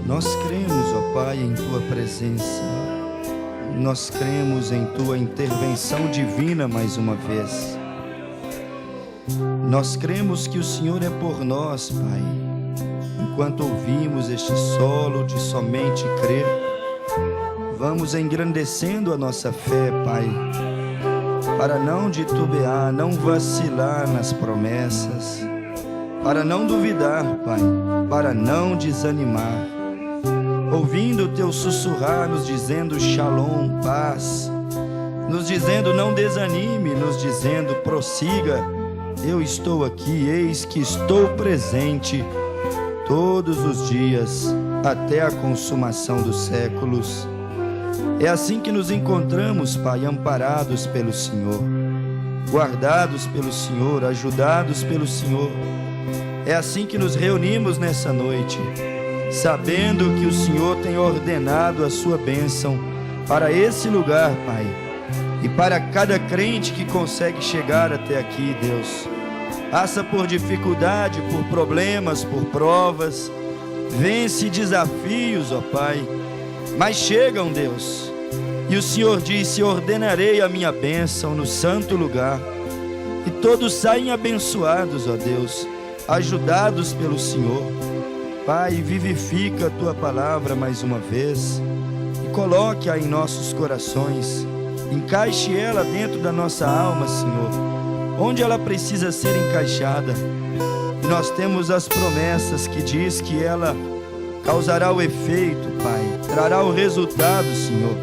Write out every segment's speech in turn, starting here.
Nós cremos, ó Pai, em Tua presença. Nós cremos em Tua intervenção divina mais uma vez. Nós cremos que o Senhor é por nós, Pai. Enquanto ouvimos este solo de somente crer, vamos engrandecendo a nossa fé, Pai, para não titubear, não vacilar nas promessas, para não duvidar, Pai, para não desanimar, ouvindo o Teu sussurrar, nos dizendo Shalom, paz, nos dizendo não desanime, nos dizendo prossiga, eu estou aqui, eis que estou presente todos os dias, até a consumação dos séculos. É assim que nos encontramos, Pai, amparados pelo Senhor, guardados pelo Senhor, ajudados pelo Senhor. É assim que nos reunimos nessa noite, sabendo que o Senhor tem ordenado a sua bênção para esse lugar, Pai, e para cada crente que consegue chegar até aqui, Deus. Passa por dificuldade, por problemas, por provas, vence desafios, ó Pai, mas chegam, Deus, e o Senhor disse: ordenarei a minha bênção no santo lugar, e todos saem abençoados, ó Deus, ajudados pelo Senhor. Pai, vivifica a Tua palavra mais uma vez e coloque-a em nossos corações, encaixe ela dentro da nossa alma, Senhor, onde ela precisa ser encaixada. E nós temos as promessas que diz que ela causará o efeito, Pai, trará o resultado, Senhor.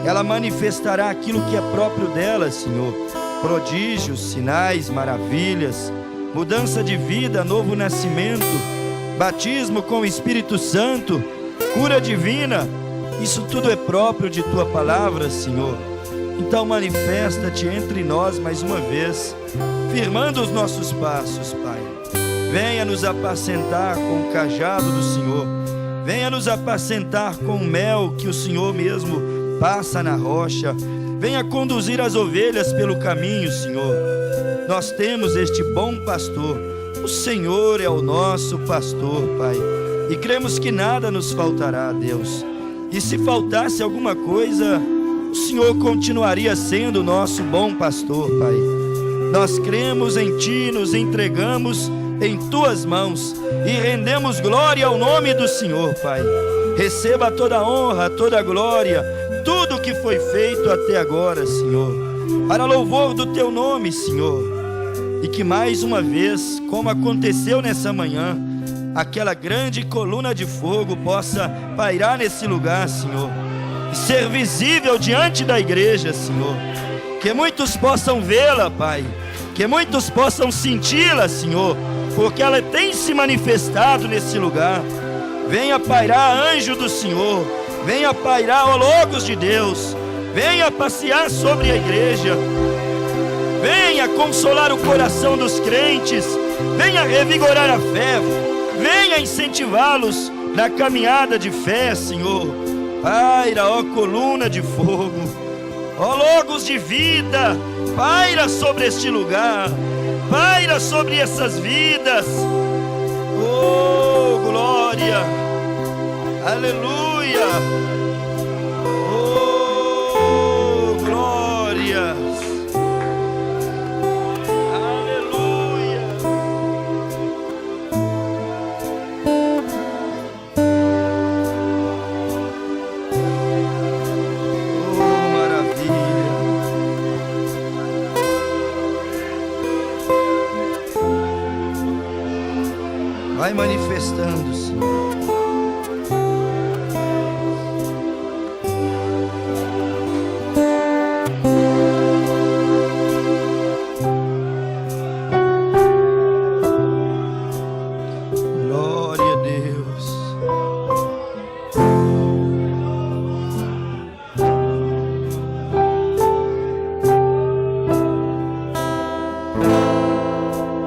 Ela manifestará aquilo que é próprio dela, Senhor, prodígios, sinais, maravilhas, mudança de vida, novo nascimento, batismo com o Espírito Santo, cura divina. Isso tudo é próprio de Tua palavra, Senhor. Então manifesta-te entre nós mais uma vez, firmando os nossos passos, Pai. Venha nos apacentar com o cajado do Senhor, venha nos apacentar com o mel que o Senhor mesmo passa na rocha, venha conduzir as ovelhas pelo caminho, Senhor. Nós temos este bom pastor, o Senhor é o nosso pastor, Pai, e cremos que nada nos faltará, Deus. E se faltasse alguma coisa, o Senhor continuaria sendo o nosso bom pastor, Pai. Nós cremos em Ti, nos entregamos em Tuas mãos e rendemos glória ao nome do Senhor, Pai. Receba toda a honra, toda a glória, tudo o que foi feito até agora, Senhor, para louvor do Teu nome, Senhor. E que mais uma vez, como aconteceu nessa manhã, aquela grande coluna de fogo possa pairar nesse lugar, Senhor, e ser visível diante da igreja, Senhor. Que muitos possam vê-la, Pai, que muitos possam senti-la, Senhor, porque ela tem se manifestado nesse lugar. Venha pairar, anjo do Senhor, venha pairar, ó Logos de Deus, venha passear sobre a igreja, venha consolar o coração dos crentes, venha revigorar a fé, venha incentivá-los na caminhada de fé, Senhor. Paira, ó coluna de fogo, ó Logos de vida, paira sobre este lugar, paira sobre essas vidas. Oh, glória, aleluia, oh, glória. manifestando-se. Glória a Deus.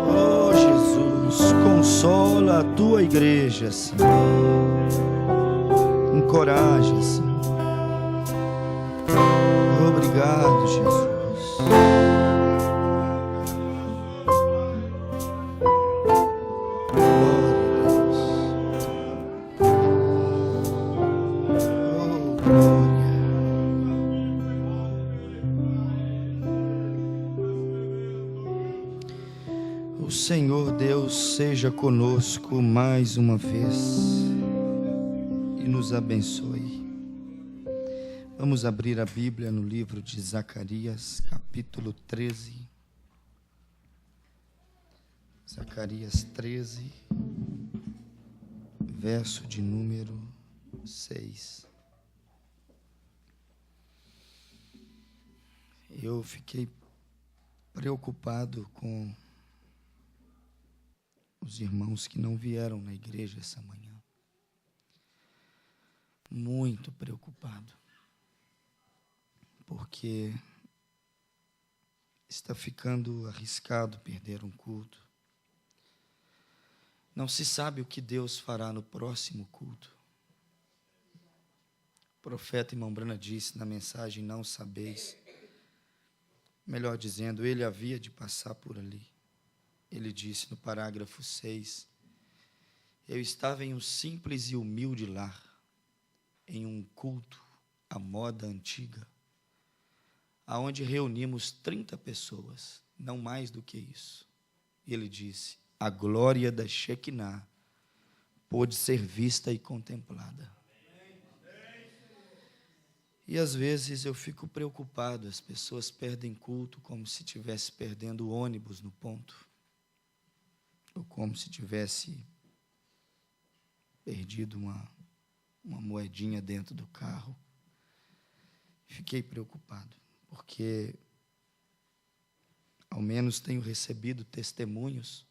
Oh, Jesus, consola a tua igreja, Senhor. Encoraja, Senhor. Obrigado, Jesus. O Senhor Deus seja conosco mais uma vez e nos abençoe. Vamos abrir a Bíblia no livro de Zacarias, capítulo 13. Zacarias 13, verso de número 6. Eu fiquei preocupado com os irmãos que não vieram na igreja essa manhã. Muito preocupado. Porque está ficando arriscado perder um culto. Não se sabe o que Deus fará no próximo culto. O profeta irmão Brana disse na mensagem, não sabeis. Melhor dizendo, ele havia de passar por ali. Ele disse no parágrafo 6, eu estava em um simples e humilde lar, em um culto à moda antiga, aonde reunimos 30 pessoas, não mais do que isso. E ele disse, a glória da Shekinah pôde ser vista e contemplada. E às vezes eu fico preocupado, as pessoas perdem culto como se estivesse perdendo o ônibus no ponto. Ou como se tivesse perdido uma moedinha dentro do carro. Fiquei preocupado, porque ao menos tenho recebido testemunhos,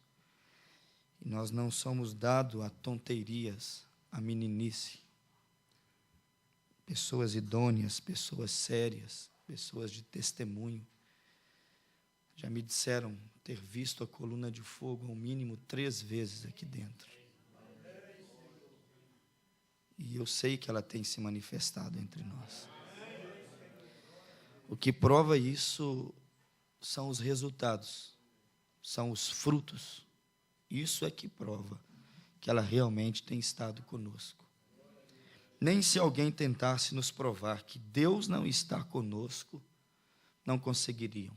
e nós não somos dados a tonteirias, a meninice. Pessoas idôneas, pessoas sérias, pessoas de testemunho, já me disseram ter visto a coluna de fogo ao mínimo 3 vezes aqui dentro. E eu sei que ela tem se manifestado entre nós. O que prova isso são os resultados, são os frutos. Isso é que prova que ela realmente tem estado conosco. Nem se alguém tentasse nos provar que Deus não está conosco, não conseguiriam.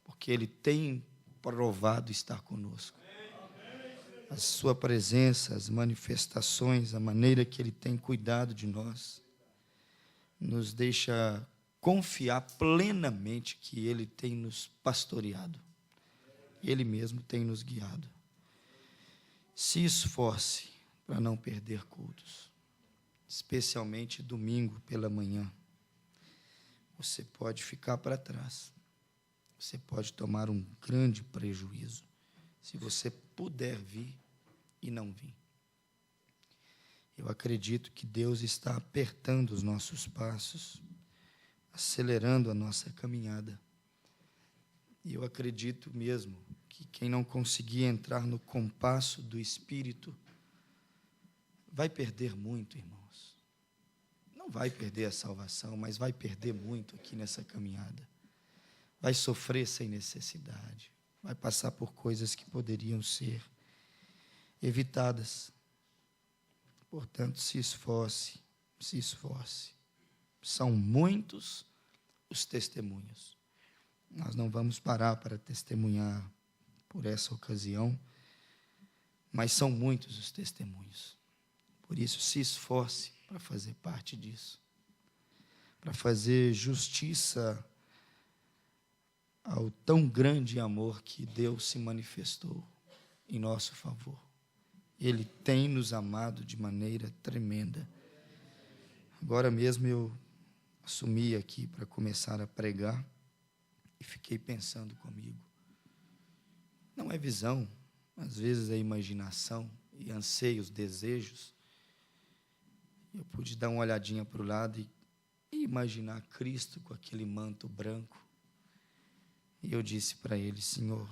Porque Ele tem provado estar conosco. A sua presença, as manifestações, a maneira que Ele tem cuidado de nós, nos deixa confiar plenamente que Ele tem nos pastoreado. Ele mesmo tem nos guiado. Se esforce para não perder cultos, especialmente domingo pela manhã. Você pode ficar para trás. Você pode tomar um grande prejuízo se você puder vir e não vir. Eu acredito que Deus está apertando os nossos passos, acelerando a nossa caminhada. E eu acredito mesmo que quem não conseguir entrar no compasso do Espírito vai perder muito, irmãos. Não vai perder a salvação, mas vai perder muito aqui nessa caminhada. Vai sofrer sem necessidade, vai passar por coisas que poderiam ser evitadas. Portanto, se esforce, se esforce. São muitos os testemunhos. Nós não vamos parar para testemunhar por essa ocasião, mas são muitos os testemunhos. Por isso, se esforce para fazer parte disso, para fazer justiça ao tão grande amor que Deus se manifestou em nosso favor. Ele tem nos amado de maneira tremenda. Agora mesmo eu assumi aqui para começar a pregar e fiquei pensando comigo. Não é visão, às vezes é imaginação e anseios, desejos. Eu pude dar uma olhadinha para o lado e imaginar Cristo com aquele manto branco. E eu disse para ele: Senhor,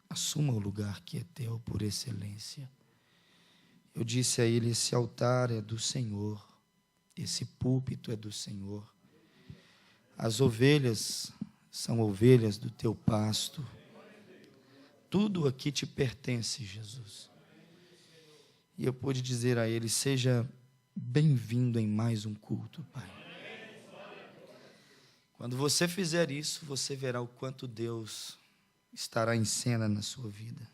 assuma o lugar que é teu por excelência. Eu disse a ele: esse altar é do Senhor, esse púlpito é do Senhor. As ovelhas são ovelhas do teu pasto. Tudo aqui te pertence, Jesus. E eu pude dizer a ele: seja bem-vindo em mais um culto, Pai. Quando você fizer isso, você verá o quanto Deus estará em cena na sua vida.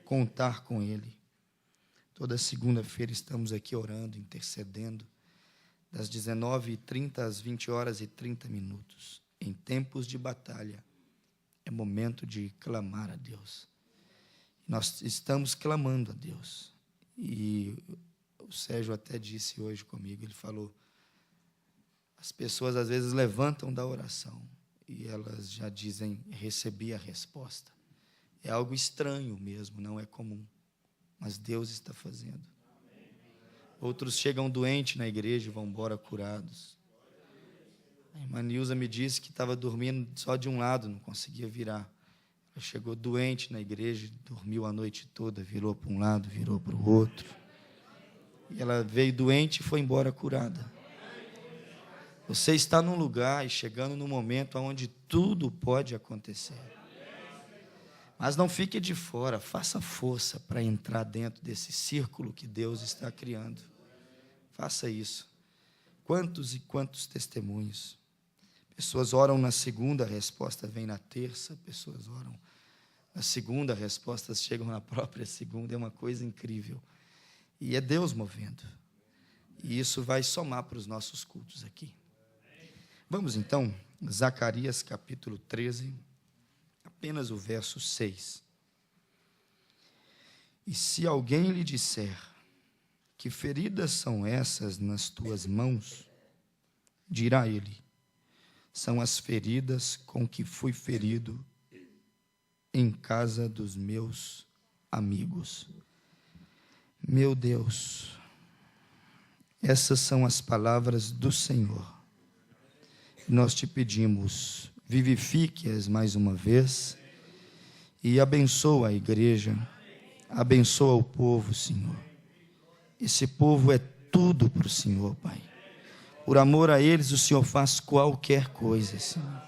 Contar com Ele. Toda segunda-feira estamos aqui orando, intercedendo, das 19h30 às 20h30. Em tempos de batalha, é momento de clamar a Deus. Nós estamos clamando a Deus. E o Sérgio até disse hoje comigo, ele falou: as pessoas às vezes levantam da oração e elas já dizem: recebi a resposta. É algo estranho mesmo, não é comum, mas Deus está fazendo. Outros chegam doentes na igreja e vão embora curados. A irmã Nilza me disse que estava dormindo só de um lado, não conseguia virar. Ela chegou doente na igreja, dormiu a noite toda, virou para um lado, virou para o outro. E ela veio doente e foi embora curada. Você está num lugar e chegando num momento onde tudo pode acontecer. Mas não fique de fora, faça força para entrar dentro desse círculo que Deus está criando. Faça isso. Quantos e quantos testemunhos. Pessoas oram na segunda, a resposta vem na terça. Pessoas oram na segunda, as respostas chegam na própria segunda. É uma coisa incrível. E é Deus movendo. E isso vai somar para os nossos cultos aqui. Vamos então, Zacarias capítulo 13, apenas o verso 6. E se alguém lhe disser: que feridas são essas nas tuas mãos? Dirá ele: são as feridas com que fui ferido em casa dos meus amigos. Meu Deus, essas são as palavras do Senhor. Nós te pedimos, vivifique-as mais uma vez e abençoa a igreja, abençoa o povo, Senhor. Esse povo é tudo para o Senhor, Pai. Por amor a eles, o Senhor faz qualquer coisa, Senhor.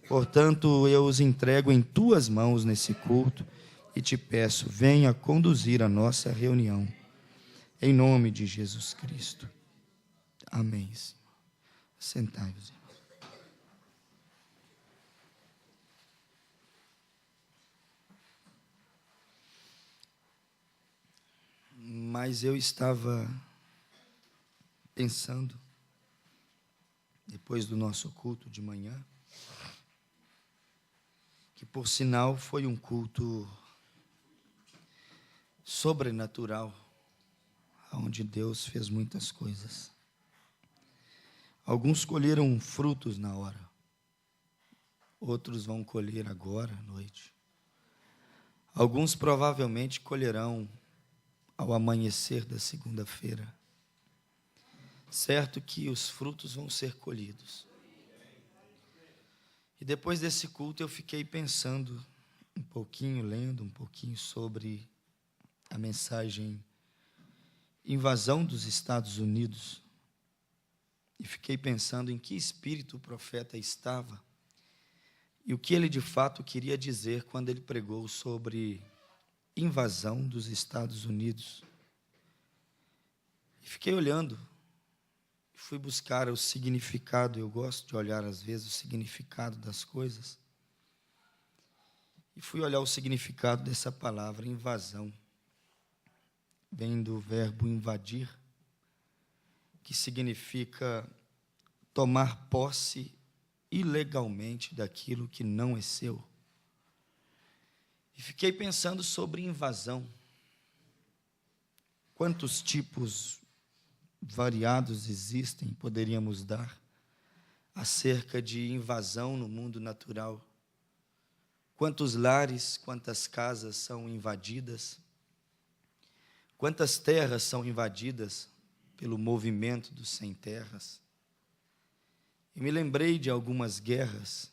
Portanto, eu os entrego em tuas mãos nesse culto e te peço, venha conduzir a nossa reunião. Em nome de Jesus Cristo. Amém, Senhor. Sentai-vos, irmãos. Mas eu estava pensando, depois do nosso culto de manhã, que por sinal foi um culto sobrenatural, onde Deus fez muitas coisas. Alguns colheram frutos na hora, outros vão colher agora à noite. Alguns provavelmente colherão ao amanhecer da segunda-feira. Certo que os frutos vão ser colhidos. E depois desse culto eu fiquei pensando um pouquinho, lendo um pouquinho sobre a mensagem invasão dos Estados Unidos. E fiquei pensando em que espírito o profeta estava e o que ele de fato queria dizer quando ele pregou sobre invasão dos Estados Unidos. E fiquei olhando, fui buscar o significado. Eu gosto de olhar às vezes o significado das coisas. E fui olhar o significado dessa palavra, invasão. Vem do verbo invadir, que significa tomar posse ilegalmente daquilo que não é seu. E fiquei pensando sobre invasão. Quantos tipos variados existem, poderíamos dar, acerca de invasão no mundo natural? Quantos lares, quantas casas são invadidas? Quantas terras são invadidas pelo movimento dos sem-terras? E me lembrei de algumas guerras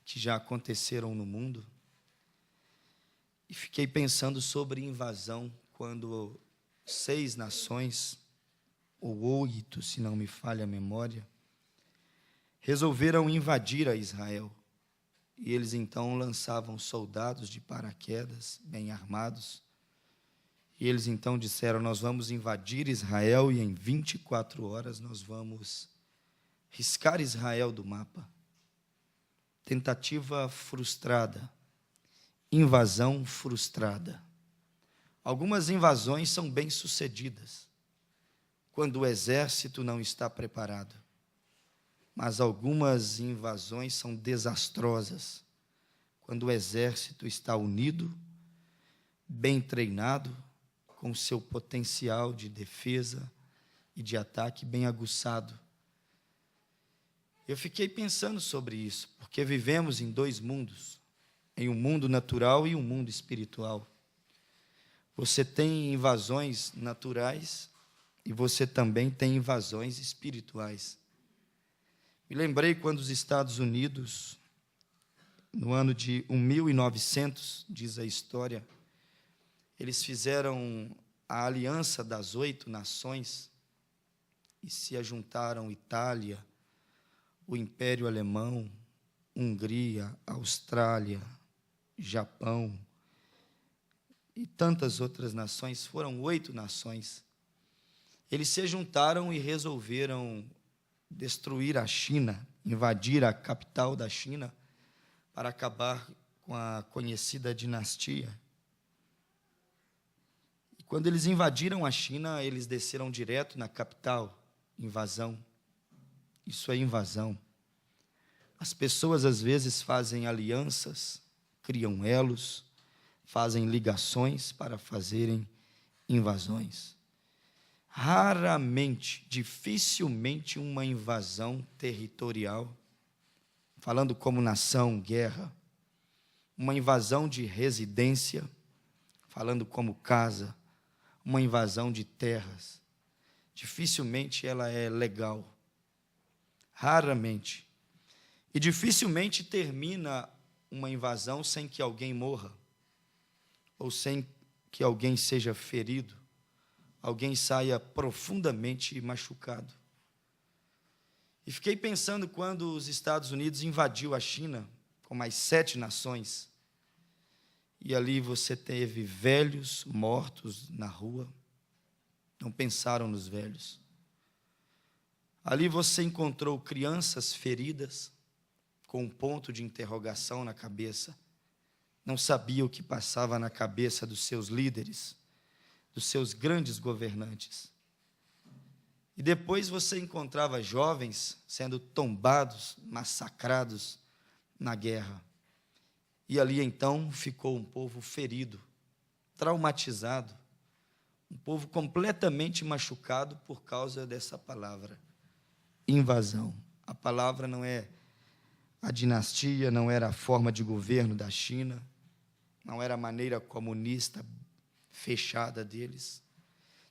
que já aconteceram no mundo e fiquei pensando sobre invasão, quando 6 nações, ou 8, se não me falha a memória, resolveram invadir a Israel. E eles então lançavam soldados de paraquedas, bem armados. E eles então disseram: nós vamos invadir Israel e em 24 horas nós vamos riscar Israel do mapa. Tentativa frustrada, invasão frustrada. Algumas invasões são bem-sucedidas, quando o exército não está preparado. Mas algumas invasões são desastrosas, quando o exército está unido, bem treinado, com seu potencial de defesa e de ataque bem aguçado. Eu fiquei pensando sobre isso, porque vivemos em 2 mundos, em um mundo natural e um mundo espiritual. Você tem invasões naturais e você também tem invasões espirituais. Me lembrei quando os Estados Unidos, no ano de 1900, diz a história, eles fizeram a aliança das 8 nações e se ajuntaram Itália, o Império Alemão, Hungria, Austrália, Japão e tantas outras nações. Foram 8 nações. Eles se juntaram e resolveram destruir a China, invadir a capital da China para acabar com a conhecida dinastia. E quando eles invadiram a China, eles desceram direto na capital. Invasão. Isso é invasão. As pessoas às vezes fazem alianças, criam elos, fazem ligações para fazerem invasões. Raramente, dificilmente uma invasão territorial, falando como nação, guerra, uma invasão de residência, falando como casa, uma invasão de terras, dificilmente ela é legal, raramente. E dificilmente termina uma invasão sem que alguém morra, ou sem que alguém seja ferido, alguém saia profundamente machucado. E fiquei pensando quando os Estados Unidos invadiu a China, com mais 7 nações, e ali você teve velhos mortos na rua, não pensaram nos velhos. Ali você encontrou crianças feridas, com um ponto de interrogação na cabeça, não sabia o que passava na cabeça dos seus líderes, dos seus grandes governantes. E depois você encontrava jovens sendo tombados, massacrados na guerra. E ali então ficou um povo ferido, traumatizado, um povo completamente machucado por causa dessa palavra, invasão. A palavra não é a dinastia, não era a forma de governo da China, não era a maneira comunista fechada deles,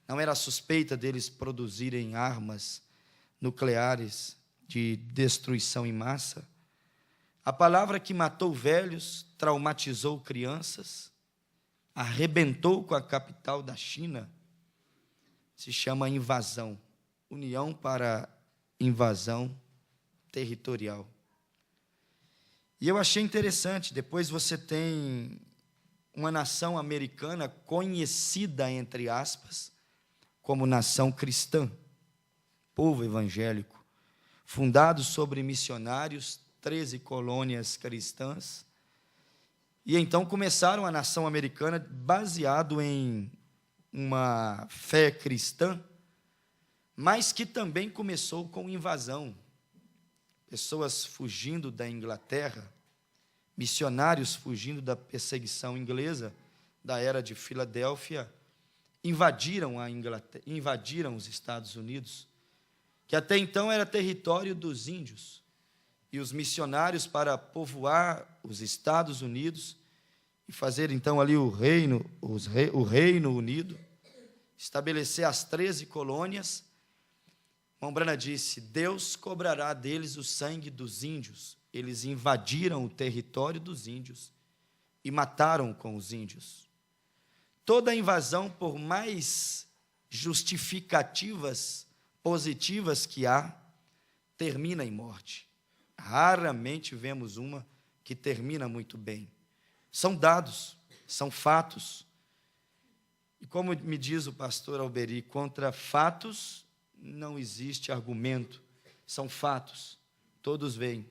não era a suspeita deles produzirem armas nucleares de destruição em massa. A palavra que matou velhos, traumatizou crianças, arrebentou com a capital da China, se chama invasão, união para invasão territorial. E eu achei interessante, depois você tem uma nação americana conhecida, entre aspas, como nação cristã, povo evangélico, fundado sobre missionários, 13 colônias cristãs, e então começaram a nação americana baseado em uma fé cristã, mas que também começou com invasão. Pessoas fugindo da Inglaterra, missionários fugindo da perseguição inglesa, da era de Filadélfia, invadiram a Inglaterra, invadiram os Estados Unidos, que até então era território dos índios. E os missionários, para povoar os Estados Unidos e fazer então ali o Reino Unido, estabelecer as 13 colônias, Irmão Branham disse: Deus cobrará deles o sangue dos índios. Eles invadiram o território dos índios e mataram com os índios. Toda invasão, por mais justificativas positivas que há, termina em morte. Raramente vemos uma que termina muito bem. São dados, são fatos. E como me diz o pastor Alberi, contra fatos não existe argumento, são fatos, todos veem.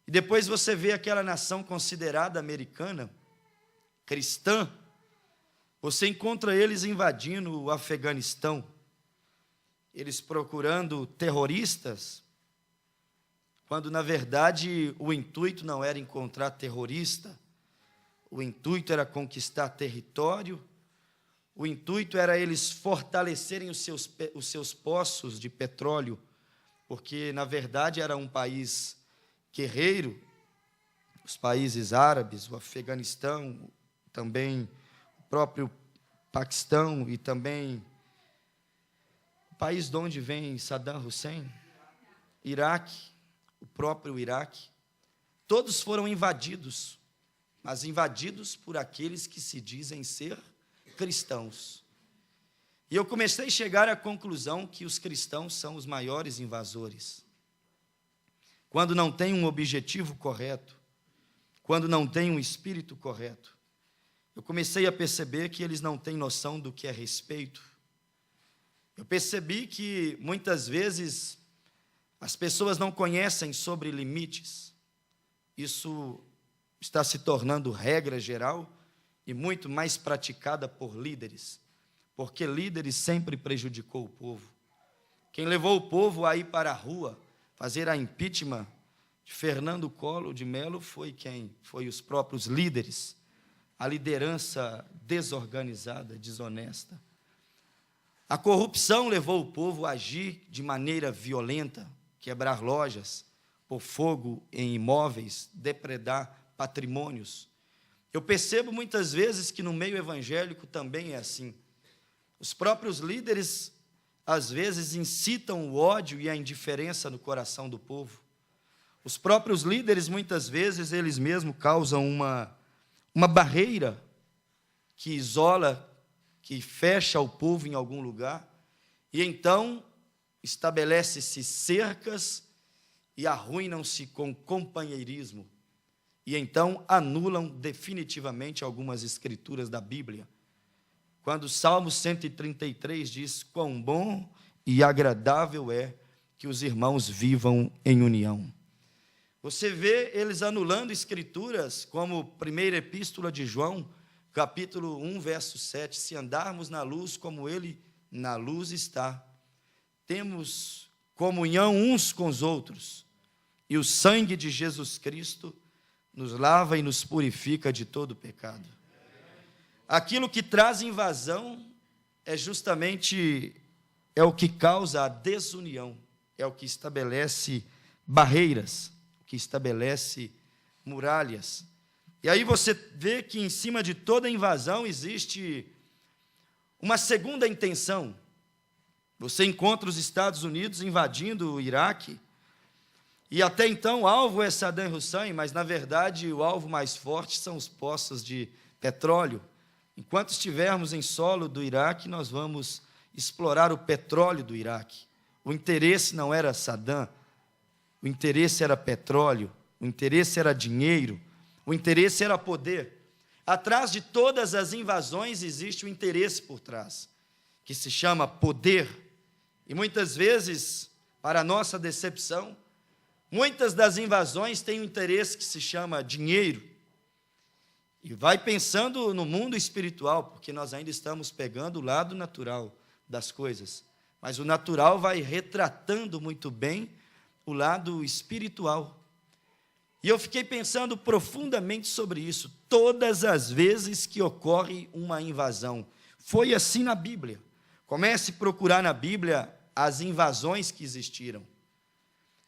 E depois você vê aquela nação considerada americana, cristã, você encontra eles invadindo o Afeganistão, eles procurando terroristas, quando na verdade o intuito não era encontrar terrorista, o intuito era conquistar território, o intuito era eles fortalecerem os seus poços de petróleo, porque na verdade era um país guerreiro, os países árabes, o Afeganistão, também o próprio Paquistão e também o país de onde vem Saddam Hussein, Iraque, o próprio Iraque, todos foram invadidos, mas invadidos por aqueles que se dizem ser cristãos. E eu comecei a chegar à conclusão que os cristãos são os maiores invasores. Quando não tem um objetivo correto, quando não tem um espírito correto, eu comecei a perceber que eles não têm noção do que é respeito. Eu percebi que muitas vezes as pessoas não conhecem sobre limites. Isso está se tornando regra geral e muito mais praticada por líderes, porque líderes sempre prejudicou o povo. Quem levou o povo a ir para a rua, fazer a impeachment de Fernando Collor de Mello foi quem? Foi os próprios líderes, a liderança desorganizada, desonesta. A corrupção levou o povo a agir de maneira violenta, quebrar lojas, pôr fogo em imóveis, depredar patrimônios. Eu percebo muitas vezes que no meio evangélico também é assim. Os próprios líderes, às vezes, incitam o ódio e a indiferença no coração do povo. Os próprios líderes, muitas vezes, eles mesmos causam uma barreira que isola, que fecha o povo em algum lugar, e então estabelece-se cercas e arruinam-se com companheirismo. E então anulam definitivamente algumas escrituras da Bíblia. Quando o Salmo 133 diz: quão bom e agradável é que os irmãos vivam em união. Você vê eles anulando escrituras, como primeira epístola de João, capítulo 1, verso 7, se andarmos na luz como ele na luz está, temos comunhão uns com os outros, e o sangue de Jesus Cristo nos lava e nos purifica de todo pecado. Aquilo que traz invasão é justamente o que causa a desunião, é o que estabelece barreiras, que estabelece muralhas. E aí você vê que em cima de toda invasão existe uma segunda intenção. Você encontra os Estados Unidos invadindo o Iraque, e até então o alvo é Saddam Hussein, mas na verdade o alvo mais forte são os poços de petróleo. Enquanto estivermos em solo do Iraque, nós vamos explorar o petróleo do Iraque. O interesse não era Saddam, o interesse era petróleo, o interesse era dinheiro, o interesse era poder. Atrás de todas as invasões existe um interesse por trás, que se chama poder. E muitas vezes, para a nossa decepção, muitas das invasões têm um interesse que se chama dinheiro. E vai pensando no mundo espiritual, porque nós ainda estamos pegando o lado natural das coisas. Mas o natural vai retratando muito bem o lado espiritual. E eu fiquei pensando profundamente sobre isso. Todas as vezes que ocorre uma invasão, foi assim na Bíblia. Comece a procurar na Bíblia as invasões que existiram.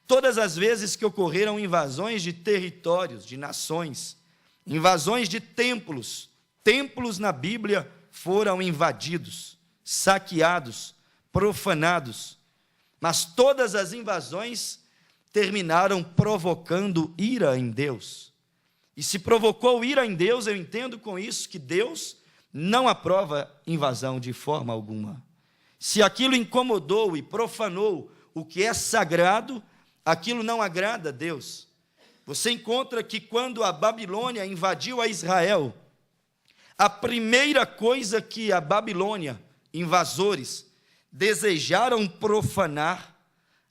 Todas as vezes que ocorreram invasões de territórios, de nações, invasões de templos, templos na Bíblia foram invadidos, saqueados, profanados. Mas todas as invasões terminaram provocando ira em Deus. E se provocou ira em Deus, eu entendo com isso que Deus não aprova invasão de forma alguma. Se aquilo incomodou e profanou o que é sagrado, aquilo não agrada a Deus. Você encontra que quando a Babilônia invadiu a Israel, a primeira coisa que a Babilônia, invasores, desejaram profanar,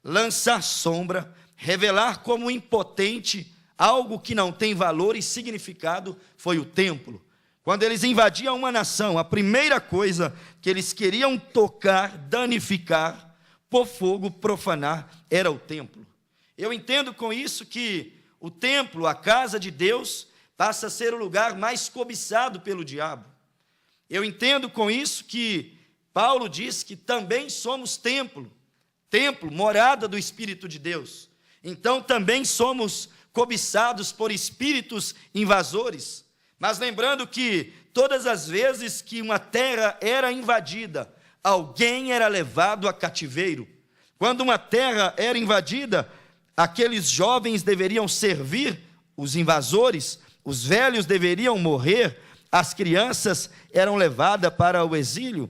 lançar sombra, revelar como impotente algo que não tem valor e significado, foi o templo. Quando eles invadiam uma nação, a primeira coisa que eles queriam tocar, danificar, pôr fogo, profanar, era o templo. Eu entendo com isso que o templo, a casa de Deus, passa a ser o lugar mais cobiçado pelo diabo. Eu entendo com isso que Paulo diz que também somos templo, morada do Espírito de Deus. Então também somos cobiçados por espíritos invasores. Mas lembrando que todas as vezes que uma terra era invadida, alguém era levado a cativeiro. Quando uma terra era invadida, aqueles jovens deveriam servir os invasores, os velhos deveriam morrer, as crianças eram levadas para o exílio.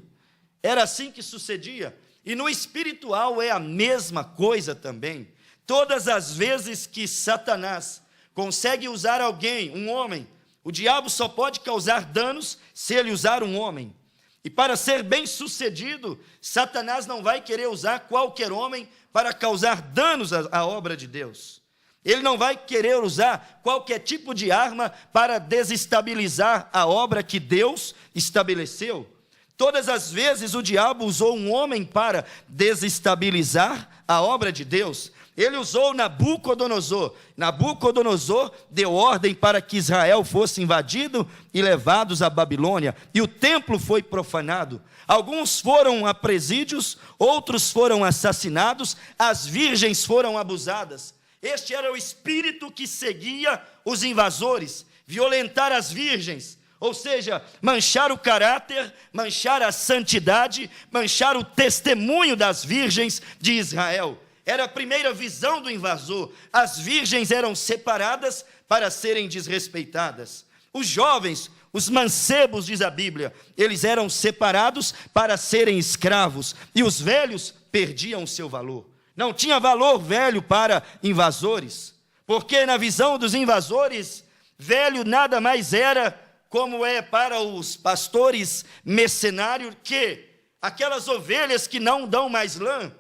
Era assim que sucedia. E no espiritual é a mesma coisa também. Todas as vezes que Satanás consegue usar alguém, um homem, o diabo só pode causar danos se ele usar um homem. E para ser bem sucedido, Satanás não vai querer usar qualquer homem para causar danos à obra de Deus. Ele não vai querer usar qualquer tipo de arma para desestabilizar a obra que Deus estabeleceu. Todas as vezes o diabo usou um homem para desestabilizar a obra de Deus. Ele usou Nabucodonosor. Nabucodonosor deu ordem para que Israel fosse invadido e levados à Babilônia. E o templo foi profanado. Alguns foram a presídios, outros foram assassinados, as virgens foram abusadas. Este era o espírito que seguia os invasores, violentar as virgens. Ou seja, manchar o caráter, manchar a santidade, manchar o testemunho das virgens de Israel. Era a primeira visão do invasor. As virgens eram separadas para serem desrespeitadas. Os jovens, os mancebos, diz a Bíblia, eles eram separados para serem escravos. E os velhos perdiam seu valor. Não tinha valor velho para invasores. Porque na visão dos invasores, velho nada mais era como é para os pastores mercenários, que aquelas ovelhas que não dão mais lã,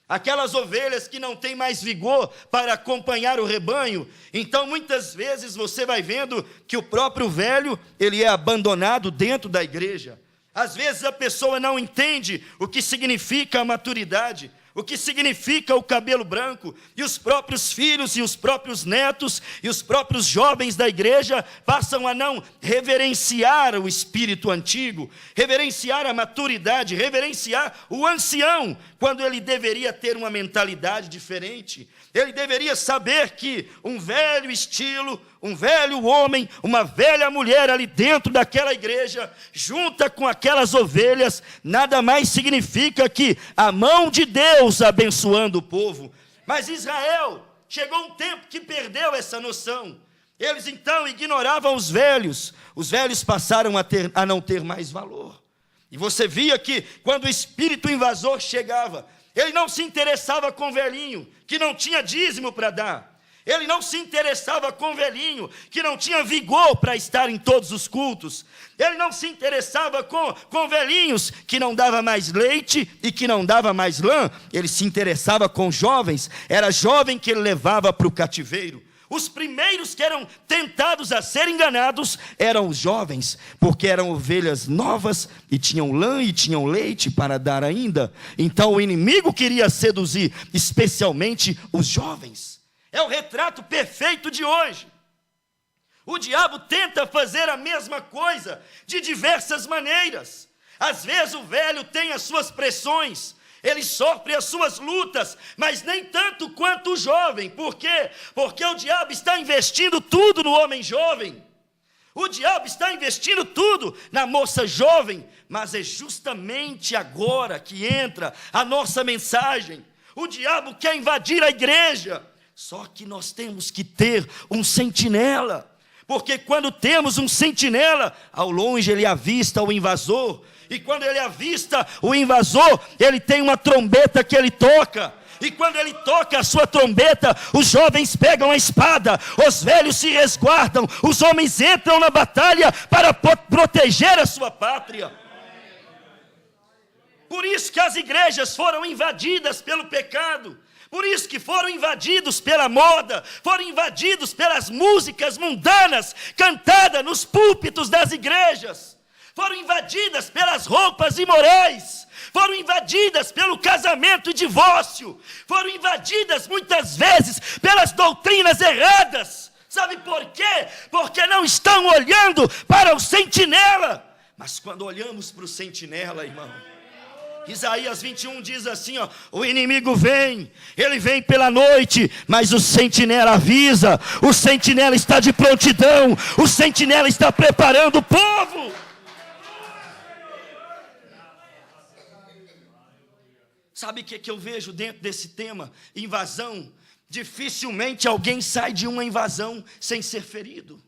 aquelas ovelhas que não têm mais vigor para acompanhar o rebanho. Então muitas vezes você vai vendo que o próprio velho, ele é abandonado dentro da igreja. Às vezes a pessoa não entende o que significa a maturidade, o que significa o cabelo branco, e os próprios filhos e os próprios netos e os próprios jovens da igreja passam a não reverenciar o espírito antigo, reverenciar a maturidade, reverenciar o ancião, quando ele deveria ter uma mentalidade diferente. Ele deveria saber que um velho estilo, um velho homem, uma velha mulher ali dentro daquela igreja, junta com aquelas ovelhas, nada mais significa que a mão de Deus abençoando o povo. Mas Israel, chegou um tempo que perdeu essa noção. Eles então ignoravam os velhos passaram a não ter mais valor. E você via que quando o espírito invasor chegava, ele não se interessava com o velhinho, que não tinha dízimo para dar. Ele não se interessava com o velhinho, que não tinha vigor para estar em todos os cultos. Ele não se interessava com velhinhos, que não dava mais leite e que não dava mais lã. Ele se interessava com jovens. Era jovem que ele levava para o cativeiro. Os primeiros que eram tentados a ser enganados eram os jovens, porque eram ovelhas novas e tinham lã e tinham leite para dar ainda. Então o inimigo queria seduzir especialmente os jovens. É o retrato perfeito de hoje. O diabo tenta fazer a mesma coisa de diversas maneiras. Às vezes o velho tem as suas pressões, ele sofre as suas lutas, mas nem tanto quanto o jovem. Por quê? Porque o diabo está investindo tudo no homem jovem. O diabo está investindo tudo na moça jovem, mas é justamente agora que entra a nossa mensagem. O diabo quer invadir a igreja, só que nós temos que ter um sentinela, porque quando temos um sentinela, ao longe ele avista o invasor, e quando ele avista o invasor, ele tem uma trombeta que ele toca. E quando ele toca a sua trombeta, os jovens pegam a espada, os velhos se resguardam, os homens entram na batalha para proteger a sua pátria. Por isso que as igrejas foram invadidas pelo pecado, por isso que foram invadidos pela moda, foram invadidos pelas músicas mundanas cantadas nos púlpitos das igrejas, foram invadidas pelas roupas imorais, foram invadidas pelo casamento e divórcio, foram invadidas muitas vezes pelas doutrinas erradas. Sabe por quê? Porque não estão olhando para o sentinela. Mas quando olhamos para o sentinela, irmão, Isaías 21 diz assim, ó: o inimigo vem, ele vem pela noite, mas o sentinela avisa, o sentinela está de prontidão, o sentinela está preparando o povo. Sabe o que eu vejo dentro desse tema? Invasão. Dificilmente alguém sai de uma invasão sem ser ferido.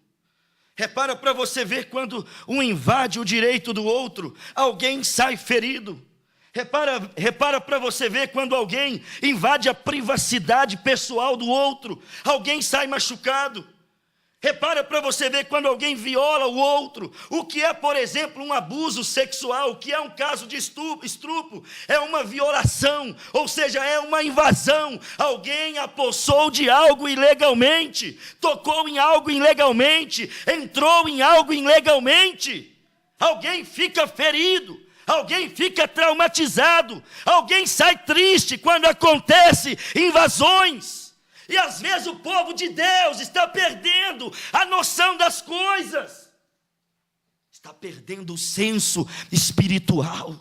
Repara para você ver, quando um invade o direito do outro, alguém sai ferido. Repara para você ver, quando alguém invade a privacidade pessoal do outro, alguém sai machucado. Repara para você ver, quando alguém viola o outro, o que é, por exemplo, um abuso sexual, o que é um caso de estupro, é uma violação, ou seja, é uma invasão. Alguém apossou de algo ilegalmente, tocou em algo ilegalmente, entrou em algo ilegalmente. Alguém fica ferido, alguém fica traumatizado, alguém sai triste quando acontece invasões. E às vezes o povo de Deus está perdendo a noção das coisas, está perdendo o senso espiritual,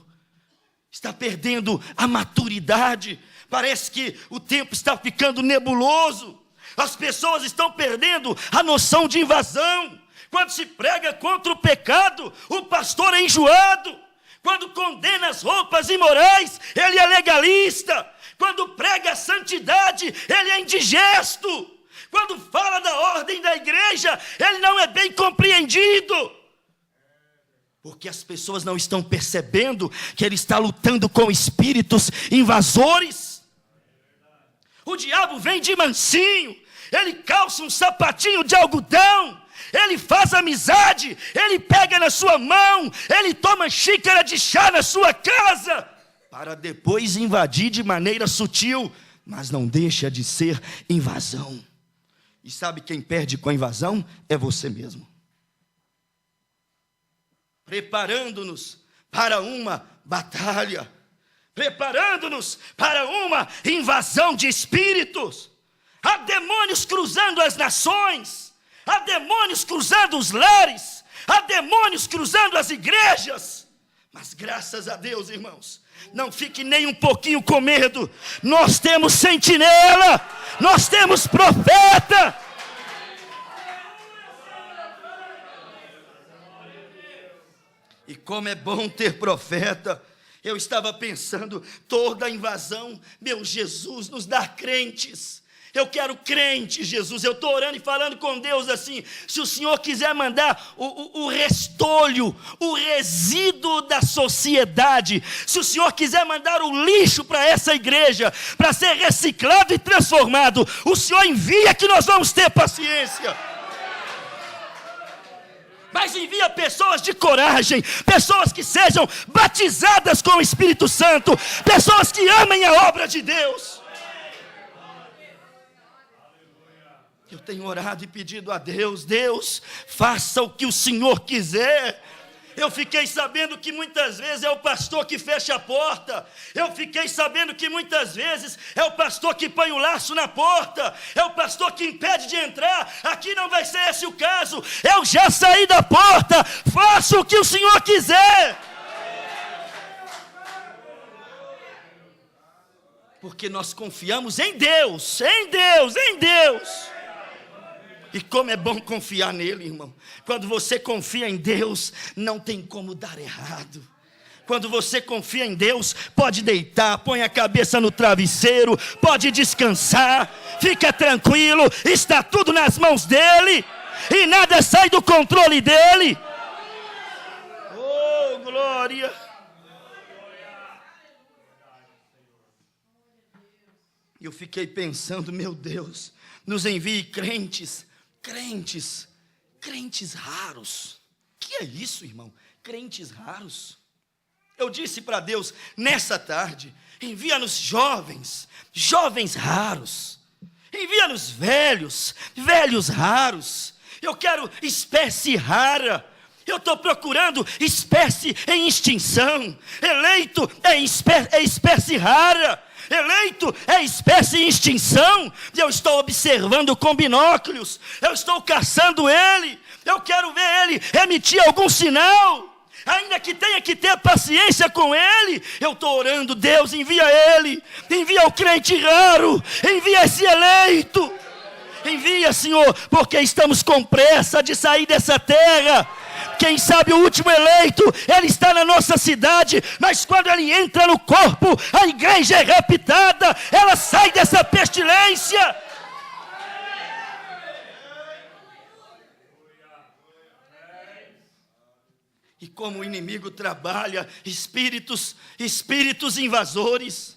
está perdendo a maturidade. Parece que o tempo está ficando nebuloso, as pessoas estão perdendo a noção de invasão. Quando se prega contra o pecado, o pastor é enjoado. Quando condena as roupas imorais, ele é legalista. Quando prega a santidade, ele é indigesto. Quando fala da ordem da igreja, ele não é bem compreendido. Porque as pessoas não estão percebendo que ele está lutando com espíritos invasores. O diabo vem de mansinho, ele calça um sapatinho de algodão, ele faz amizade, ele pega na sua mão, ele toma xícara de chá na sua casa, para depois invadir de maneira sutil, mas não deixa de ser invasão. E sabe quem perde com a invasão? É você mesmo. Preparando-nos para uma batalha, preparando-nos para uma invasão de espíritos. Há demônios cruzando as nações, há demônios cruzando os lares, há demônios cruzando as igrejas. Mas graças a Deus, irmãos, não fique nem um pouquinho com medo. Nós temos sentinela, nós temos profeta. E como é bom ter profeta. Eu estava pensando, toda a invasão, meu Jesus, nos dá crentes. Eu quero crente, Jesus. Eu estou orando e falando com Deus assim: se o Senhor quiser mandar o restolho, o resíduo da sociedade, se o Senhor quiser mandar o lixo para essa igreja, para ser reciclado e transformado, o Senhor envia, que nós vamos ter paciência. Mas envia pessoas de coragem, pessoas que sejam batizadas com o Espírito Santo, pessoas que amem a obra de Deus. Eu tenho orado e pedido a Deus: Deus, faça o que o Senhor quiser. Eu fiquei sabendo que muitas vezes é o pastor que fecha a porta. Eu fiquei sabendo que muitas vezes é o pastor que põe o laço na porta. É o pastor que impede de entrar. Aqui não vai ser esse o caso. Eu já saí da porta. Faça o que o Senhor quiser. Porque nós confiamos em Deus, em Deus, em Deus. E como é bom confiar nele, irmão. Quando você confia em Deus, não tem como dar errado. Quando você confia em Deus, pode deitar, põe a cabeça no travesseiro, pode descansar, fica tranquilo, está tudo nas mãos dele, e nada sai do controle dele. Oh, glória! Eu fiquei pensando, meu Deus, nos envie crentes raros. Que é isso, irmão? Crentes raros. Eu disse para Deus, nessa tarde, envia-nos jovens raros. Envia-nos velhos raros. Eu quero espécie rara. Eu estou procurando espécie em extinção. Eleito é espécie rara. Eleito é espécie em extinção. Eu estou observando com binóculos. Eu estou caçando ele. Eu quero ver ele emitir algum sinal. Ainda que tenha que ter paciência com ele, eu estou orando, Deus, envia ele, envia o crente raro, envia esse eleito, envia, Senhor, porque estamos com pressa de sair dessa terra. Quem sabe o último eleito, ele está na nossa cidade, mas quando ele entra no corpo, a igreja é raptada, ela sai dessa pestilência. E como o inimigo trabalha, espíritos invasores.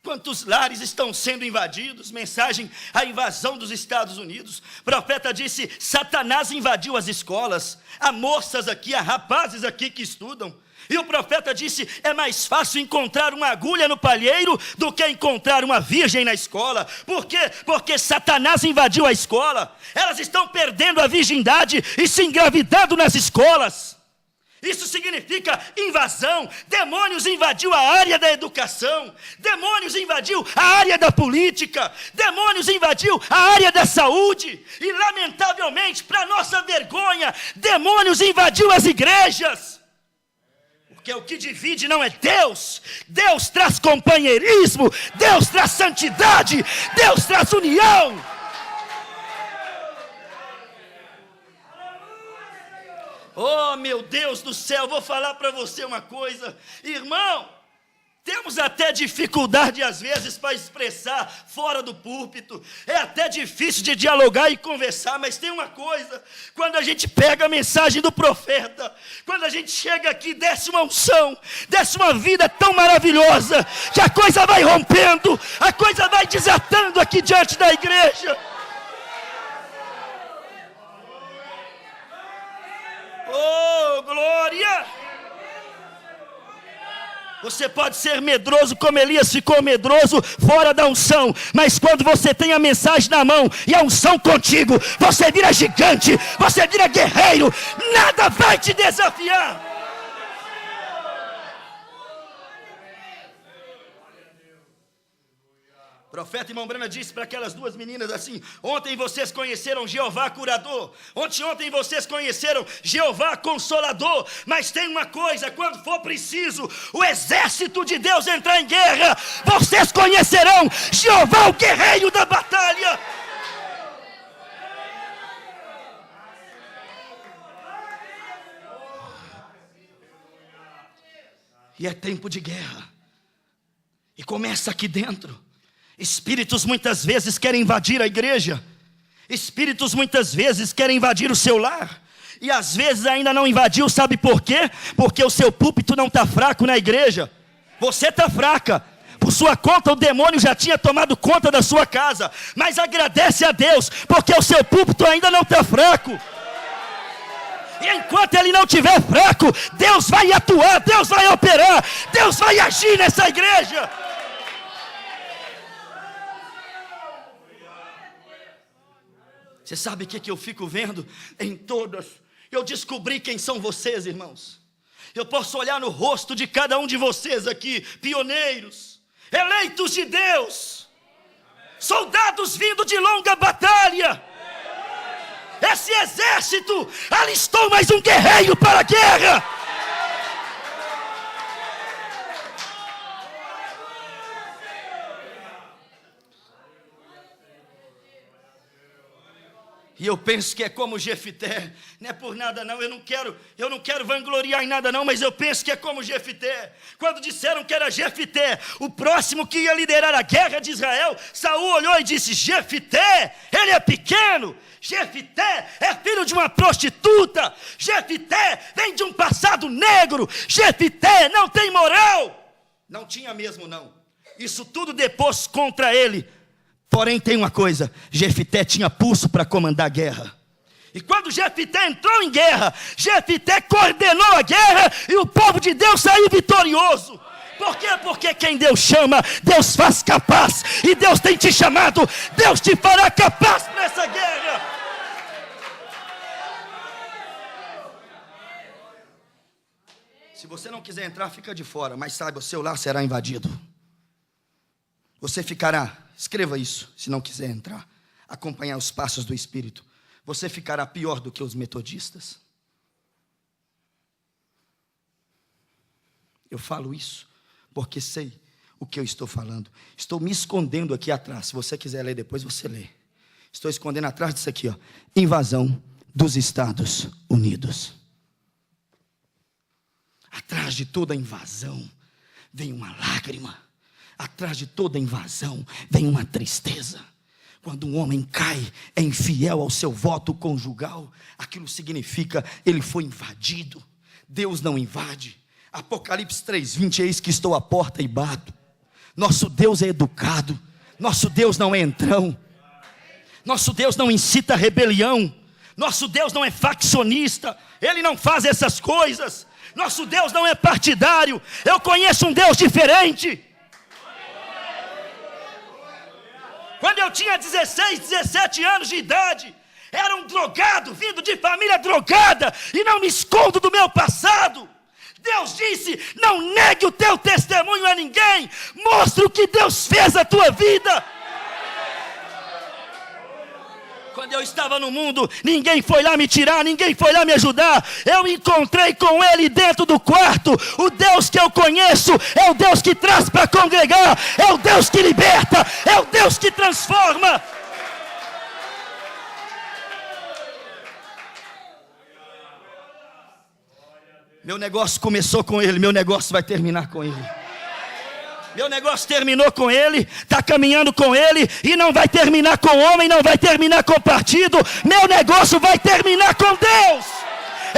Quantos lares estão sendo invadidos? Mensagem, a invasão dos Estados Unidos. O profeta disse, Satanás invadiu as escolas. Há moças aqui, há rapazes aqui que estudam. E o profeta disse, é mais fácil encontrar uma agulha no palheiro do que encontrar uma virgem na escola. Por quê? Porque Satanás invadiu a escola. Elas estão perdendo a virgindade e se engravidando nas escolas. Isso significa invasão. Demônios invadiu a área da educação. Demônios invadiu a área da política. Demônios invadiu a área da saúde. E lamentavelmente, para nossa vergonha, demônios invadiu as igrejas. Porque o que divide não é Deus. Deus traz companheirismo. Deus traz santidade. Deus traz união. Oh, meu Deus do céu, vou falar para você uma coisa. Irmão, temos até dificuldade às vezes para expressar fora do púlpito. É até difícil de dialogar e conversar, mas tem uma coisa. Quando a gente pega a mensagem do profeta, quando a gente chega aqui, desce uma unção, desce uma vida tão maravilhosa, que a coisa vai rompendo, a coisa vai desatando aqui diante da igreja. Oh, glória! Você pode ser medroso como Elias ficou medroso fora da unção, mas quando você tem a mensagem na mão e a unção contigo, você vira gigante, você vira guerreiro, nada vai te desafiar. O profeta irmão Brana disse para aquelas duas meninas assim, ontem vocês conheceram Jeová curador, ontem vocês conheceram Jeová consolador, mas tem uma coisa, quando for preciso o exército de Deus entrar em guerra, vocês conhecerão Jeová o guerreiro da batalha. E é tempo de guerra, e começa aqui dentro. Espíritos muitas vezes querem invadir a igreja. Espíritos muitas vezes querem invadir o seu lar. E às vezes ainda não invadiu, sabe por quê? Porque o seu púlpito não está fraco na igreja. Você está fraca. Por sua conta o demônio já tinha tomado conta da sua casa. Mas agradece a Deus, porque o seu púlpito ainda não está fraco. E enquanto ele não estiver fraco, Deus vai atuar, Deus vai operar, Deus vai agir nessa igreja. Você sabe o que eu fico vendo em todas? Eu descobri quem são vocês, irmãos. Eu posso olhar no rosto de cada um de vocês aqui, pioneiros, eleitos de Deus, soldados vindo de longa batalha. Esse exército alistou mais um guerreiro para a guerra. E eu penso que é como Jefité, não é por nada não, eu não quero vangloriar em nada não, mas eu penso que é como Jefité. Quando disseram que era Jefité, o próximo que ia liderar a guerra de Israel, Saul olhou e disse: Jefité, ele é pequeno, Jefité é filho de uma prostituta, Jefité vem de um passado negro, Jefité não tem moral. Não tinha mesmo não, isso tudo depôs contra ele. Porém tem uma coisa, Jefité tinha pulso para comandar a guerra. E quando Jefité entrou em guerra, Jefité coordenou a guerra e o povo de Deus saiu vitorioso. Por quê? Porque quem Deus chama, Deus faz capaz. E Deus tem te chamado, Deus te fará capaz para essa guerra. Se você não quiser entrar, fica de fora, mas saiba, o seu lar será invadido. Você ficará, escreva isso, se não quiser entrar, acompanhar os passos do Espírito. Você ficará pior do que os metodistas. Eu falo isso porque sei o que eu estou falando. Estou me escondendo aqui atrás. Se você quiser ler depois, você lê. Estou escondendo atrás disso aqui, ó. Invasão dos Estados Unidos. Atrás de toda invasão vem uma lágrima. Atrás de toda invasão vem uma tristeza. Quando um homem cai, é infiel ao seu voto conjugal, aquilo significa ele foi invadido. Deus não invade. Apocalipse 3:20, eis que estou à porta e bato. Nosso Deus é educado. Nosso Deus não é entrão. Nosso Deus não incita a rebelião. Nosso Deus não é faccionista. Ele não faz essas coisas. Nosso Deus não é partidário. Eu conheço um Deus diferente. Quando eu tinha 16, 17 anos de idade, era um drogado, vindo de família drogada, e não me escondo do meu passado. Deus disse: não negue o teu testemunho a ninguém, mostre o que Deus fez na tua vida. Quando eu estava no mundo, ninguém foi lá me tirar, ninguém foi lá me ajudar. Eu encontrei com Ele dentro do quarto. O Deus que eu conheço é o Deus que traz para congregar, é o Deus que liberta, é o Deus que transforma. Meu negócio começou com Ele, meu negócio vai terminar com Ele. Meu negócio terminou com Ele, está caminhando com Ele, e não vai terminar com homem, não vai terminar com partido. Meu negócio vai terminar com Deus.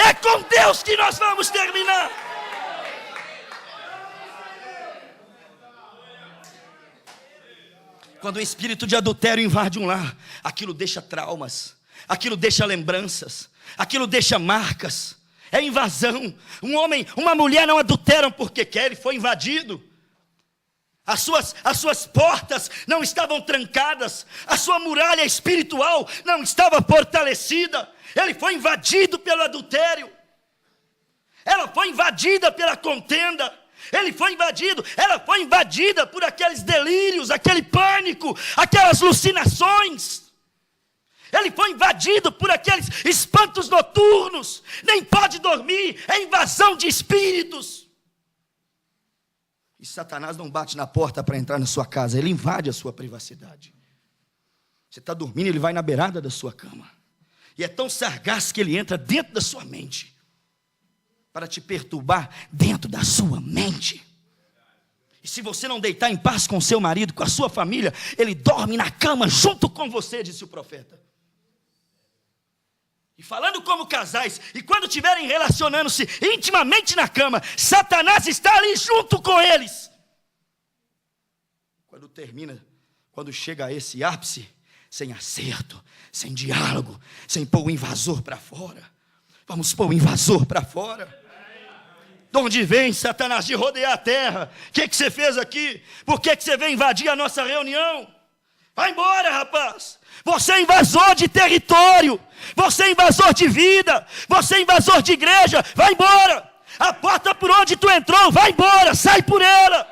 É com Deus que nós vamos terminar. Quando o espírito de adultério invade um lar, aquilo deixa traumas, aquilo deixa lembranças, aquilo deixa marcas. É invasão. Um homem, uma mulher não adulteram porque quer, ele foi invadido. As suas portas não estavam trancadas, a sua muralha espiritual não estava fortalecida. Ele foi invadido pelo adultério, ela foi invadida pela contenda, ele foi invadido, ela foi invadida por aqueles delírios, aquele pânico, aquelas alucinações. Ele foi invadido por aqueles espantos noturnos, nem pode dormir, é invasão de espíritos. E Satanás não bate na porta para entrar na sua casa, ele invade a sua privacidade. Você está dormindo, ele vai na beirada da sua cama. E é tão sagaz que ele entra dentro da sua mente, para te perturbar dentro da sua mente. E se você não deitar em paz com seu marido, com a sua família, ele dorme na cama junto com você, disse o profeta. E falando como casais, e quando estiverem relacionando-se intimamente na cama, Satanás está ali junto com eles. Quando chega a esse ápice, sem acerto, sem diálogo, sem pôr o invasor para fora. Vamos pôr o invasor para fora. De onde vem, Satanás, de rodear a terra? O que você fez aqui? Por que você veio invadir a nossa reunião? Vai embora, rapaz. Você é invasor de território, você é invasor de vida, você é invasor de igreja. Vai embora. A porta por onde tu entrou, vai embora, sai por ela.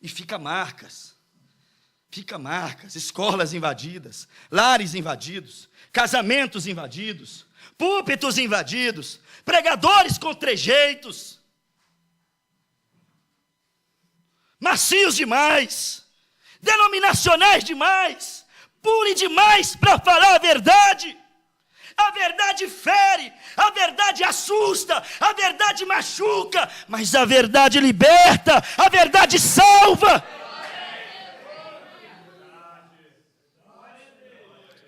E fica marcas, escolas invadidas, lares invadidos, casamentos invadidos, púlpitos invadidos, pregadores com trejeitos, macios demais, denominacionais demais, pure demais para falar a verdade. A verdade fere, a verdade assusta, a verdade machuca, mas a verdade liberta, a verdade salva.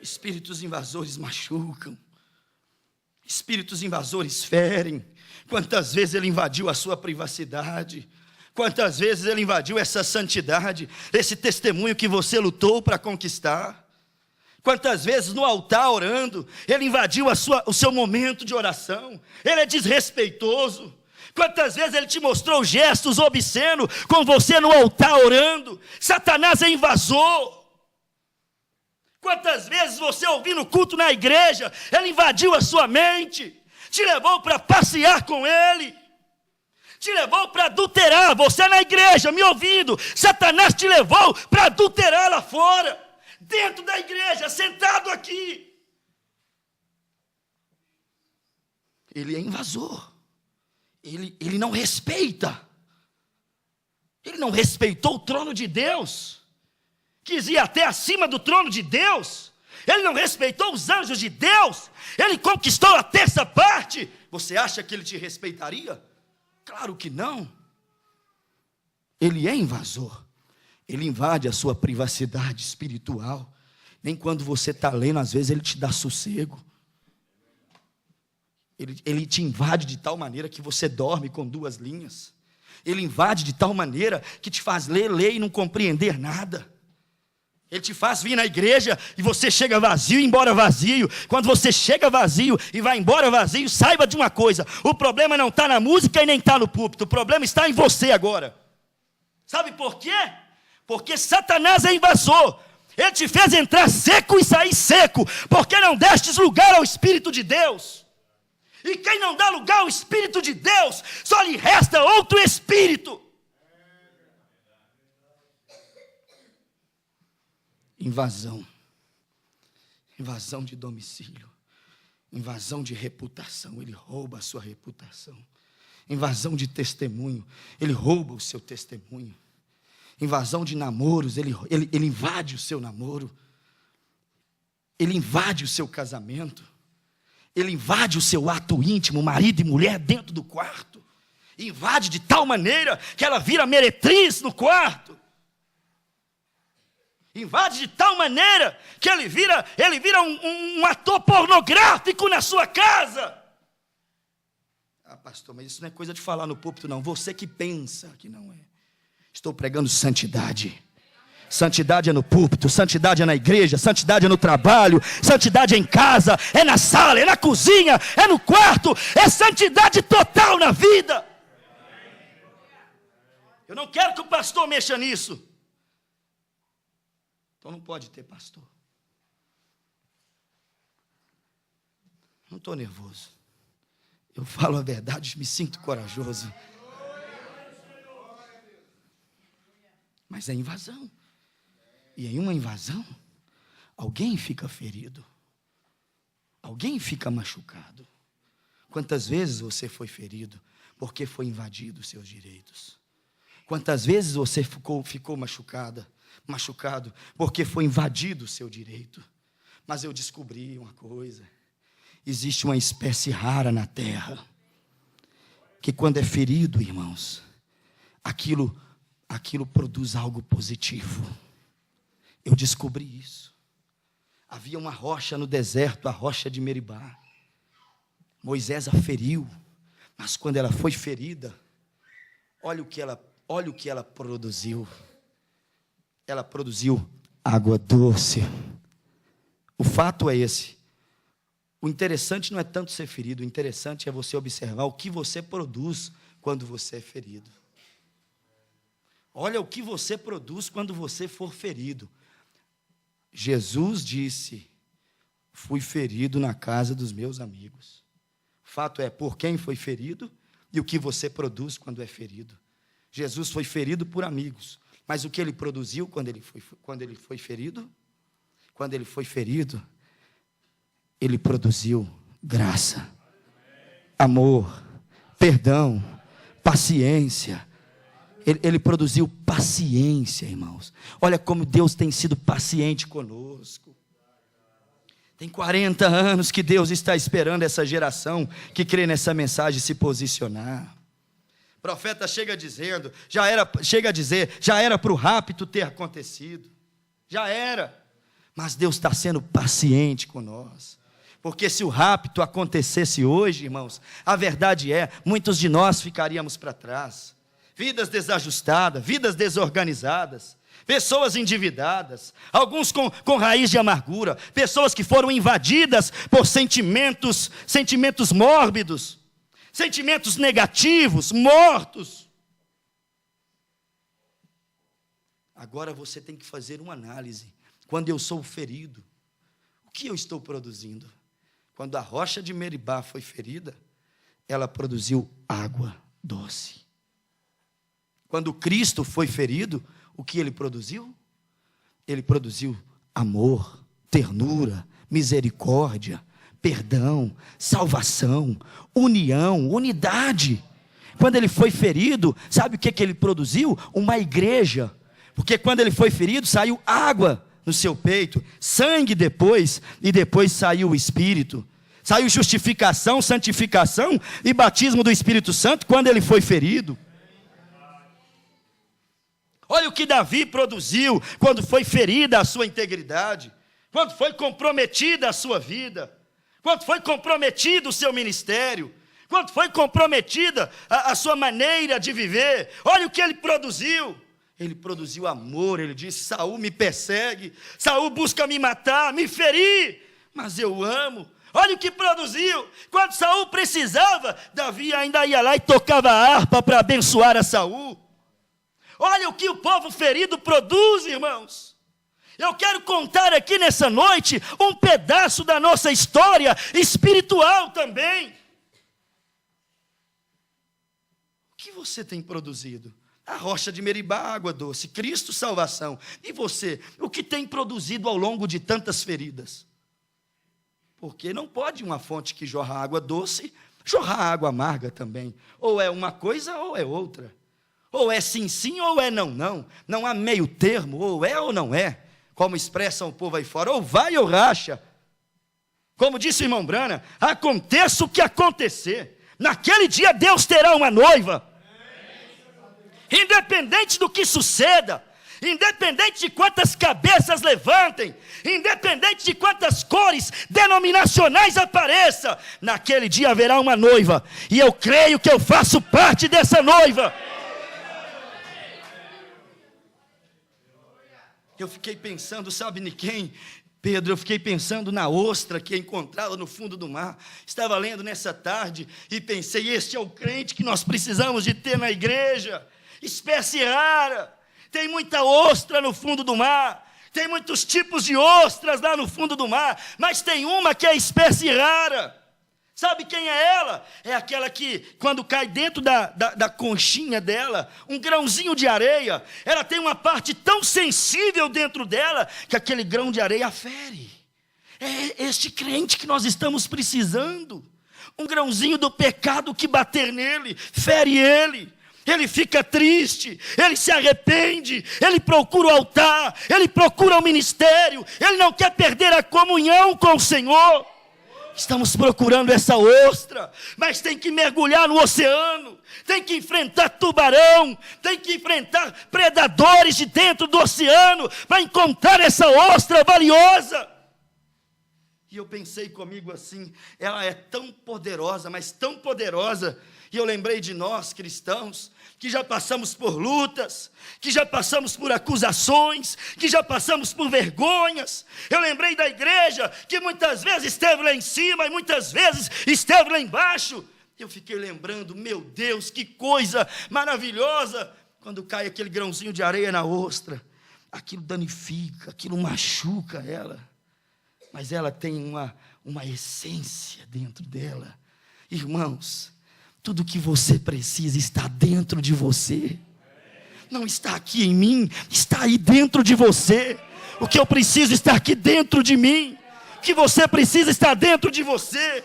Espíritos invasores machucam, espíritos invasores ferem. Quantas vezes ele invadiu a sua privacidade, quantas vezes ele invadiu essa santidade, esse testemunho que você lutou para conquistar. Quantas vezes no altar orando, ele invadiu o seu momento de oração. Ele é desrespeitoso. Quantas vezes ele te mostrou gestos obscenos com você no altar orando. Satanás é invasor. Quantas vezes você ouvindo o culto na igreja, ele invadiu a sua mente, te levou para passear com ele, te levou para adulterar. Você na igreja me ouvindo, Satanás te levou para adulterar lá fora. Dentro da igreja, sentado aqui. Ele é invasor. Ele não respeita. Ele não respeitou o trono de Deus. Quis ir até acima do trono de Deus. Ele não respeitou os anjos de Deus. Ele conquistou a terça parte. Você acha que ele te respeitaria? Claro que não. Ele é invasor. Ele invade a sua privacidade espiritual. Nem quando você está lendo, às vezes ele te dá sossego. Ele te invade de tal maneira que você dorme com 2 linhas. Ele invade de tal maneira que te faz ler e não compreender nada. Ele te faz vir na igreja e você chega vazio e embora vazio. Quando você chega vazio e vai embora vazio, saiba de uma coisa: o problema não está na música e nem está no púlpito. O problema está em você agora. Sabe por quê? Porque Satanás é invasor. Ele te fez entrar seco e sair seco, porque não destes lugar ao Espírito de Deus. E quem não dá lugar ao Espírito de Deus, só lhe resta outro espírito. Invasão. Invasão de domicílio. Invasão de reputação. Ele rouba a sua reputação. Invasão de testemunho. Ele rouba o seu testemunho. Invasão de namoros, ele invade o seu namoro, ele invade o seu casamento, ele invade o seu ato íntimo, marido e mulher dentro do quarto, invade de tal maneira que ela vira meretriz no quarto, invade de tal maneira que ele vira um ator pornográfico na sua casa. Ah, pastor, mas isso não é coisa de falar no púlpito não, você que pensa que não é. Estou pregando santidade. Santidade é no púlpito, santidade é na igreja, santidade é no trabalho, santidade é em casa, é na sala, é na cozinha, é no quarto, é santidade total na vida. Eu não quero que o pastor mexa nisso. Então não pode ter pastor. Não estou nervoso. Eu falo a verdade, me sinto corajoso. Mas é invasão. E em uma invasão, alguém fica ferido. Alguém fica machucado. Quantas vezes você foi ferido porque foi invadido os seus direitos? Quantas vezes você ficou machucado porque foi invadido o seu direito? Mas eu descobri uma coisa. Existe uma espécie rara na terra que quando é ferido, irmãos, aquilo produz algo positivo. Eu descobri isso. Havia uma rocha no deserto, a rocha de Meribá. Moisés a feriu, mas quando ela foi ferida, olha o que ela produziu. Ela produziu água doce. O fato é esse. O interessante não é tanto ser ferido, o interessante é você observar o que você produz quando você é ferido. Olha o que você produz quando você for ferido. Jesus disse: fui ferido na casa dos meus amigos. O fato é, por quem foi ferido e o que você produz quando é ferido. Jesus foi ferido por amigos, mas o que ele produziu quando ele foi ferido? Quando ele foi ferido, ele produziu graça, amor, perdão, paciência. Ele produziu paciência, irmãos. Olha como Deus tem sido paciente conosco. Tem 40 anos que Deus está esperando essa geração que crê nessa mensagem se posicionar. O profeta chega a dizer, já era para o rapto ter acontecido. Já era. Mas Deus está sendo paciente com nós. Porque se o rapto acontecesse hoje, irmãos, a verdade é, muitos de nós ficaríamos para trás. Vidas desajustadas, vidas desorganizadas, pessoas endividadas, alguns com raiz de amargura, pessoas que foram invadidas por sentimentos mórbidos, sentimentos negativos, mortos. Agora você tem que fazer uma análise. Quando eu sou ferido, o que eu estou produzindo? Quando a rocha de Meribá foi ferida, ela produziu água doce. Quando Cristo foi ferido, o que ele produziu? Ele produziu amor, ternura, misericórdia, perdão, salvação, união, unidade. Quando ele foi ferido, sabe o que ele produziu? Uma igreja. Porque quando ele foi ferido, saiu água no seu peito, sangue depois, e depois saiu o Espírito. Saiu justificação, santificação e batismo do Espírito Santo quando ele foi ferido. Olha o que Davi produziu quando foi ferida a sua integridade, quando foi comprometida a sua vida, quando foi comprometido o seu ministério, quando foi comprometida a sua maneira de viver. Olha o que ele produziu. Ele produziu amor. Ele disse: Saul me persegue, Saul busca me matar, me ferir, mas eu amo. Olha o que produziu. Quando Saul precisava, Davi ainda ia lá e tocava a harpa para abençoar a Saul. Olha o que o povo ferido produz, irmãos. Eu quero contar aqui nessa noite um pedaço da nossa história espiritual também. O que você tem produzido? A rocha de Meribá, água doce, Cristo, salvação. E você, o que tem produzido ao longo de tantas feridas? Porque não pode uma fonte que jorra água doce, jorrar água amarga também. Ou é uma coisa ou é outra. Ou é sim, sim, ou é não, não. Não há meio termo, ou é ou não é. Como expressam o povo aí fora, ou vai ou racha. Como disse o irmão Brana, aconteça o que acontecer. Naquele dia Deus terá uma noiva. Independente do que suceda, independente de quantas cabeças levantem, independente de quantas cores denominacionais apareçam, naquele dia haverá uma noiva, e eu creio que eu faço parte dessa noiva. Eu fiquei pensando, sabe em quem? Pedro, eu fiquei pensando na ostra que é encontrada no fundo do mar. Estava lendo nessa tarde e pensei, este é o crente que nós precisamos de ter na igreja. Espécie rara, tem muita ostra no fundo do mar, tem muitos tipos de ostras lá no fundo do mar, mas tem uma que é espécie rara. Sabe quem é ela? É aquela que, quando cai dentro da conchinha dela, um grãozinho de areia, ela tem uma parte tão sensível dentro dela, que aquele grão de areia fere. É este crente que nós estamos precisando. Um grãozinho do pecado que bater nele, fere ele. Ele fica triste, ele se arrepende, ele procura o altar, ele procura o ministério, ele não quer perder a comunhão com o Senhor. Estamos procurando essa ostra, mas tem que mergulhar no oceano, tem que enfrentar tubarão, tem que enfrentar predadores de dentro do oceano, para encontrar essa ostra valiosa. E eu pensei comigo assim, ela é tão poderosa, mas tão poderosa, e eu lembrei de nós cristãos, que já passamos por lutas, que já passamos por acusações, que já passamos por vergonhas. Eu lembrei da igreja, que muitas vezes esteve lá em cima, e muitas vezes esteve lá embaixo. Eu fiquei lembrando, meu Deus, que coisa maravilhosa, quando cai aquele grãozinho de areia na ostra, aquilo danifica, aquilo machuca ela, mas ela tem uma essência dentro dela. Irmãos, tudo que você precisa está dentro de você. Não está aqui em mim, está aí dentro de você. O que eu preciso está aqui dentro de mim. O que você precisa está dentro de você.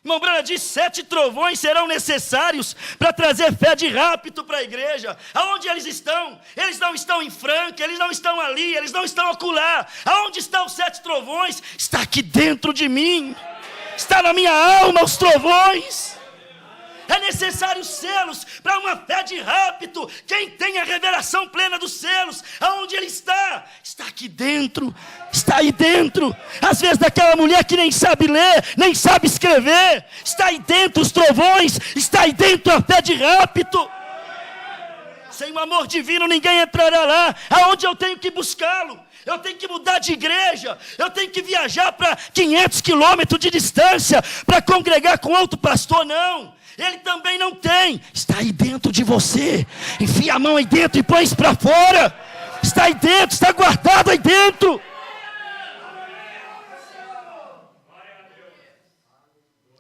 Irmão Branham diz: 7 trovões serão necessários para trazer fé de rapto para a igreja. Aonde eles estão? Eles não estão em Franca, eles não estão ali, eles não estão acolá. Aonde estão os 7 trovões? Está aqui dentro de mim. Está na minha alma os trovões. É necessário selos para uma fé de rapto. Quem tem a revelação plena dos selos, aonde ele está? Está aqui dentro, está aí dentro. Às vezes daquela mulher que nem sabe ler, nem sabe escrever, está aí dentro os trovões, está aí dentro a fé de rapto. Sem o amor divino ninguém entrará lá. Aonde eu tenho que buscá-lo? Eu tenho que mudar de igreja, eu tenho que viajar para 500 quilômetros de distância para congregar com outro pastor? Não. Ele também não tem. Está aí dentro de você. Enfia a mão aí dentro e põe isso para fora. Está aí dentro, está guardado aí dentro.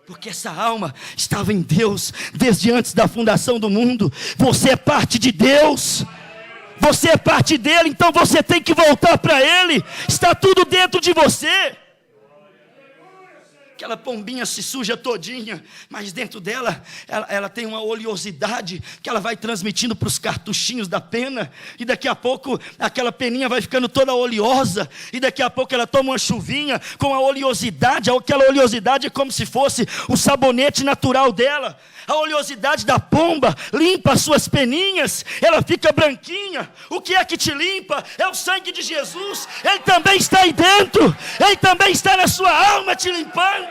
Porque essa alma estava em Deus desde antes da fundação do mundo. Você é parte de Deus. Você é parte dele, então você tem que voltar para ele. Está tudo dentro de você. Aquela pombinha se suja todinha, mas dentro dela, ela tem uma oleosidade que ela vai transmitindo para os cartuchinhos da pena, e daqui a pouco aquela peninha vai ficando toda oleosa, e daqui a pouco ela toma uma chuvinha com a oleosidade. Aquela oleosidade é como se fosse o sabonete natural dela. A oleosidade da pomba limpa as suas peninhas, ela fica branquinha. O que é que te limpa? É o sangue de Jesus. Ele também está aí dentro, ele também está na sua alma te limpando.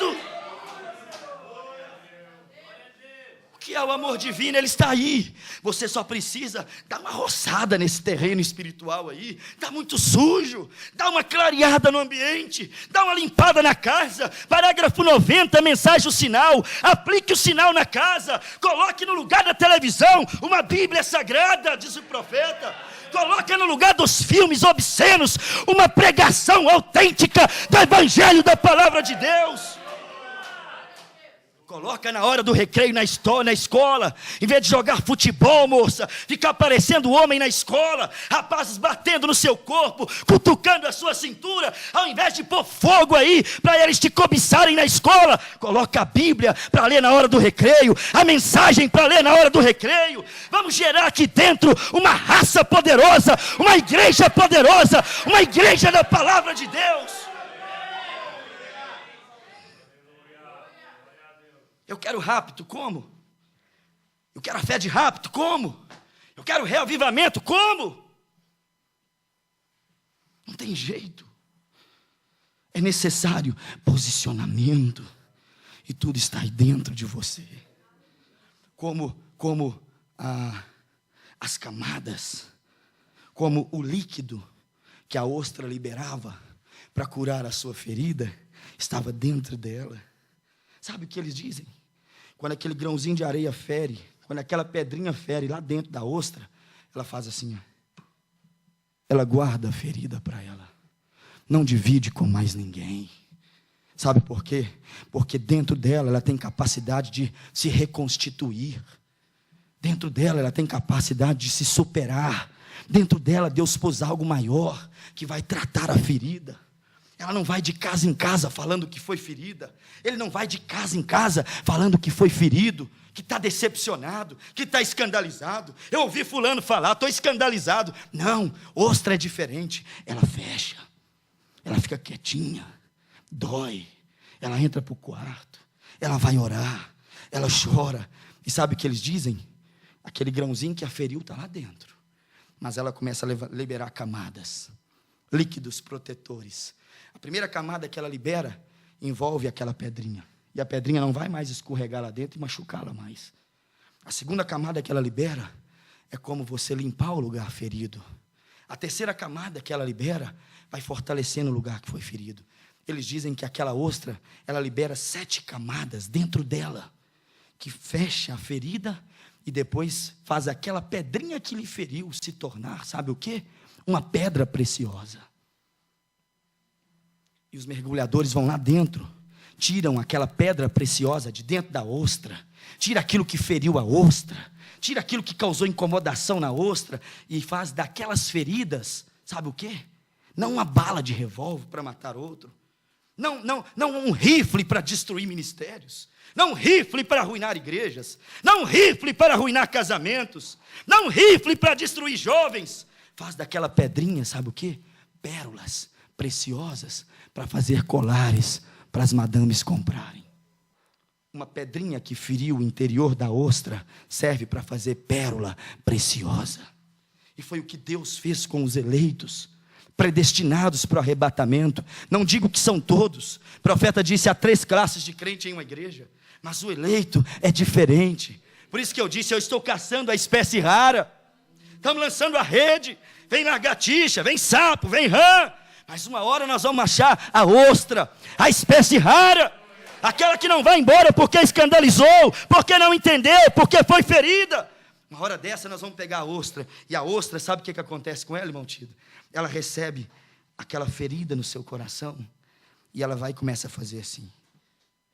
O que é o amor divino? Ele está aí. Você só precisa dar uma roçada nesse terreno espiritual aí. Está muito sujo. Dá uma clareada no ambiente. Dá uma limpada na casa. Parágrafo 90, mensagem, o sinal. Aplique o sinal na casa. Coloque no lugar da televisão uma Bíblia sagrada, diz o profeta. Coloca no lugar dos filmes obscenos uma pregação autêntica do Evangelho, da Palavra de Deus. Coloca na hora do recreio na escola, em vez de jogar futebol, moça, ficar parecendo homem na escola, rapazes batendo no seu corpo, cutucando a sua cintura, ao invés de pôr fogo aí, para eles te cobiçarem na escola, coloca a Bíblia para ler na hora do recreio, a mensagem para ler na hora do recreio. Vamos gerar aqui dentro uma raça poderosa, uma igreja poderosa, uma igreja da Palavra de Deus. Eu quero rapto, como? Eu quero a fé de rapto, como? Eu quero reavivamento, como? Não tem jeito. É necessário posicionamento. E tudo está aí dentro de você. Como as camadas, como o líquido que a ostra liberava para curar a sua ferida, estava dentro dela. Sabe o que eles dizem? Quando aquele grãozinho de areia fere, quando aquela pedrinha fere lá dentro da ostra, ela faz assim, ó. Ela guarda a ferida para ela. Não divide com mais ninguém. Sabe por quê? Porque dentro dela ela tem capacidade de se reconstituir. Dentro dela ela tem capacidade de se superar. Dentro dela Deus pôs algo maior que vai tratar a ferida. Ela não vai de casa em casa falando que foi ferida. Ele não vai de casa em casa falando que foi ferido, que está decepcionado, que está escandalizado. Eu ouvi fulano falar, estou escandalizado. Não, ostra é diferente. Ela fecha, ela fica quietinha, dói. Ela entra para o quarto, ela vai orar, ela chora. E sabe o que eles dizem? Aquele grãozinho que a feriu está lá dentro. Mas ela começa a liberar camadas, líquidos protetores. A primeira camada que ela libera envolve aquela pedrinha. E a pedrinha não vai mais escorregar lá dentro e machucá-la mais. A segunda camada que ela libera é como você limpar o lugar ferido. A terceira camada que ela libera vai fortalecendo o lugar que foi ferido. Eles dizem que aquela ostra, ela libera 7 camadas dentro dela, que fecha a ferida e depois faz aquela pedrinha que lhe feriu se tornar, sabe o quê? Uma pedra preciosa. E os mergulhadores vão lá dentro, tiram aquela pedra preciosa de dentro da ostra, tira aquilo que feriu a ostra, tira aquilo que causou incomodação na ostra e faz daquelas feridas, sabe o quê? Não uma bala de revólver para matar outro, não um rifle para destruir ministérios, não um rifle para arruinar igrejas, não um rifle para arruinar casamentos, não um rifle para destruir jovens. Faz daquela pedrinha, sabe o quê? Pérolas preciosas para fazer colares para as madames comprarem. Uma pedrinha que feriu o interior da ostra serve para fazer pérola preciosa. E foi o que Deus fez com os eleitos, predestinados para o arrebatamento. Não digo que são todos. O profeta disse: há 3 classes de crente em uma igreja, mas o eleito é diferente. Por isso que eu disse: eu estou caçando a espécie rara. Estamos lançando a rede, vem lagartixa, vem sapo, vem rã, mas uma hora nós vamos achar a ostra, a espécie rara, aquela que não vai embora porque escandalizou, porque não entendeu, porque foi ferida. Uma hora dessa nós vamos pegar a ostra, e a ostra, sabe o que acontece com ela, irmão Tido? Ela recebe aquela ferida no seu coração, e ela vai e começa a fazer assim: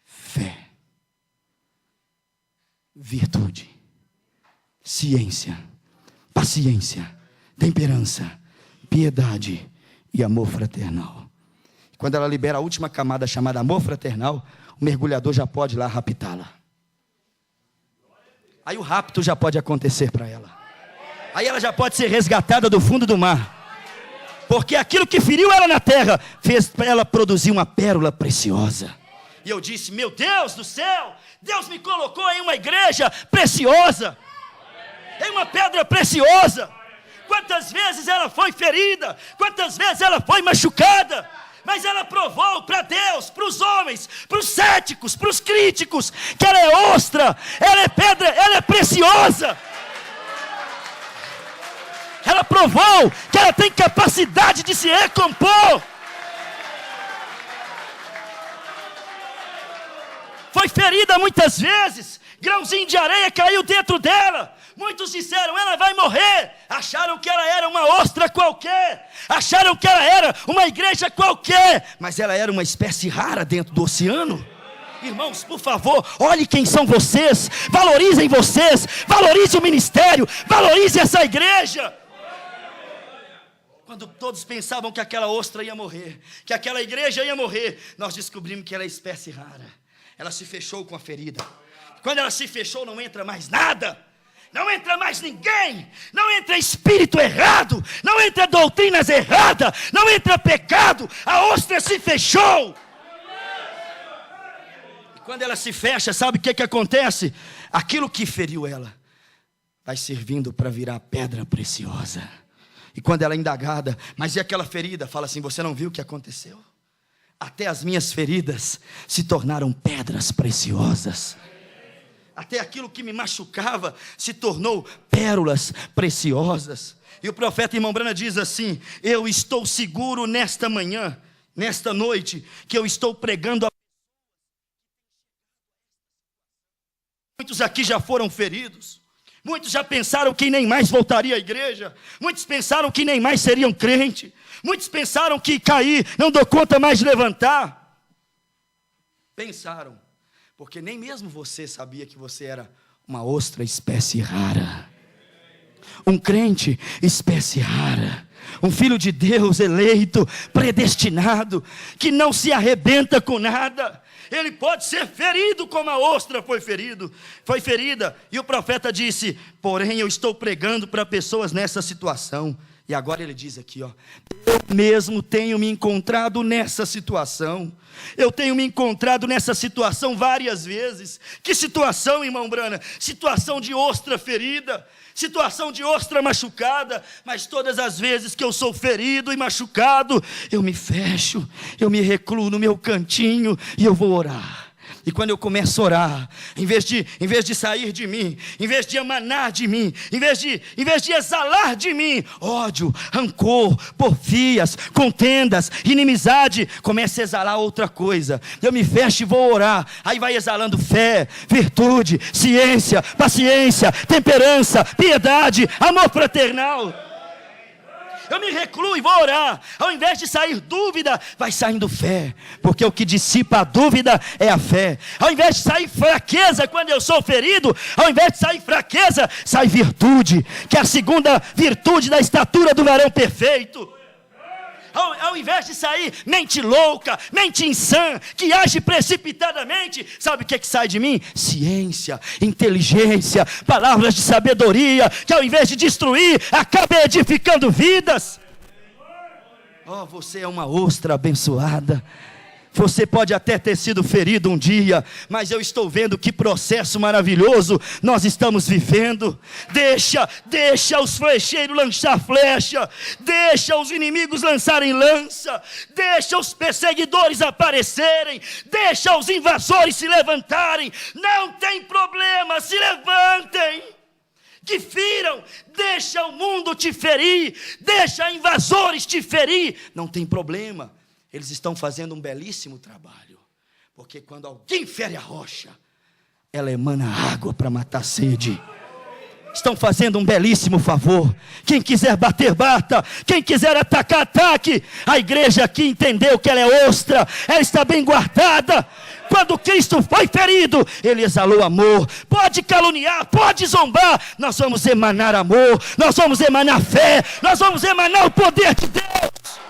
fé, virtude, ciência, paciência, temperança, piedade e amor fraternal. Quando ela libera a última camada chamada amor fraternal, o mergulhador já pode ir lá raptá-la. Aí o rapto já pode acontecer para ela. Aí ela já pode ser resgatada do fundo do mar. Porque aquilo que feriu ela na terra fez para ela produzir uma pérola preciosa. E eu disse: meu Deus do céu, Deus me colocou em uma igreja preciosa, em uma pedra preciosa. Quantas vezes ela foi ferida, quantas vezes ela foi machucada, mas ela provou para Deus, para os homens, para os céticos, para os críticos, que ela é ostra, ela é pedra, ela é preciosa. Ela provou que ela tem capacidade de se recompor. Foi ferida muitas vezes, grãozinho de areia caiu dentro dela. Muitos disseram: ela vai morrer. Acharam que ela era uma ostra qualquer, acharam que ela era uma igreja qualquer, mas ela era uma espécie rara dentro do oceano. Irmãos, por favor, olhe quem são vocês, valorizem vocês, valorize o ministério, valorize essa igreja. Quando todos pensavam que aquela ostra ia morrer, que aquela igreja ia morrer, nós descobrimos que era espécie rara. Ela se fechou com a ferida. Quando ela se fechou, não entra mais nada, não entra mais ninguém, não entra espírito errado, não entra doutrinas erradas, não entra pecado. A ostra se fechou. E quando ela se fecha, sabe o que acontece? Aquilo que feriu ela vai servindo para virar pedra preciosa. E quando ela é indagada: mas e aquela ferida? Fala assim: você não viu o que aconteceu? Até as minhas feridas se tornaram pedras preciosas. Até aquilo que me machucava se tornou pérolas preciosas. E o profeta, irmão Brana, diz assim: eu estou seguro nesta manhã, nesta noite, que eu estou pregando a... Muitos aqui já foram feridos. Muitos já pensaram que nem mais voltaria à igreja. Muitos pensaram que nem mais seriam crente. Muitos pensaram que cair, não dou conta mais de levantar. Pensaram, porque nem mesmo você sabia que você era uma ostra espécie rara. Um crente espécie rara. Um filho de Deus eleito, predestinado, que não se arrebenta com nada. Ele pode ser ferido como a ostra foi ferida. E o profeta disse: porém eu estou pregando para pessoas nessa situação. E agora ele diz aqui, ó: eu mesmo tenho me encontrado nessa situação. Eu tenho me encontrado nessa situação várias vezes. Que situação, irmão Brana? Situação de ostra ferida, situação de ostra machucada. Mas todas as vezes que eu sou ferido e machucado, eu me fecho, eu me recluo no meu cantinho e eu vou orar. E quando eu começo a orar, em vez de sair de mim, em vez de emanar de mim, em vez de exalar de mim ódio, rancor, porfias, contendas, inimizade, começa a exalar outra coisa. Eu me fecho e vou orar. Aí vai exalando fé, virtude, ciência, paciência, temperança, piedade, amor fraternal. Eu me recluo e vou orar. Ao invés de sair dúvida, vai saindo fé, porque o que dissipa a dúvida é a fé. Ao invés de sair fraqueza quando eu sou ferido, ao invés de sair fraqueza, sai virtude, que é a segunda virtude da estatura do varão perfeito. Ao invés de sair mente louca, mente insã, que age precipitadamente, sabe o que sai de mim? Ciência, inteligência, palavras de sabedoria, que ao invés de destruir, acaba edificando vidas. Oh, você é uma ostra abençoada. Você pode até ter sido ferido um dia, mas eu estou vendo que processo maravilhoso nós estamos vivendo. Deixa os flecheiros lançar flecha, deixa os inimigos lançarem lança, deixa os perseguidores aparecerem, deixa os invasores se levantarem. Não tem problema, se levantem, que firam, deixa o mundo te ferir, deixa invasores te ferir, não tem problema. Eles estão fazendo um belíssimo trabalho, porque quando alguém fere a rocha, ela emana água para matar a sede. Estão fazendo um belíssimo favor. Quem quiser bater, bata. Quem quiser atacar, ataque. A igreja aqui entendeu que ela é ostra, ela está bem guardada. Quando Cristo foi ferido, Ele exalou amor. Pode caluniar, pode zombar, nós vamos emanar amor, nós vamos emanar fé, nós vamos emanar o poder de Deus.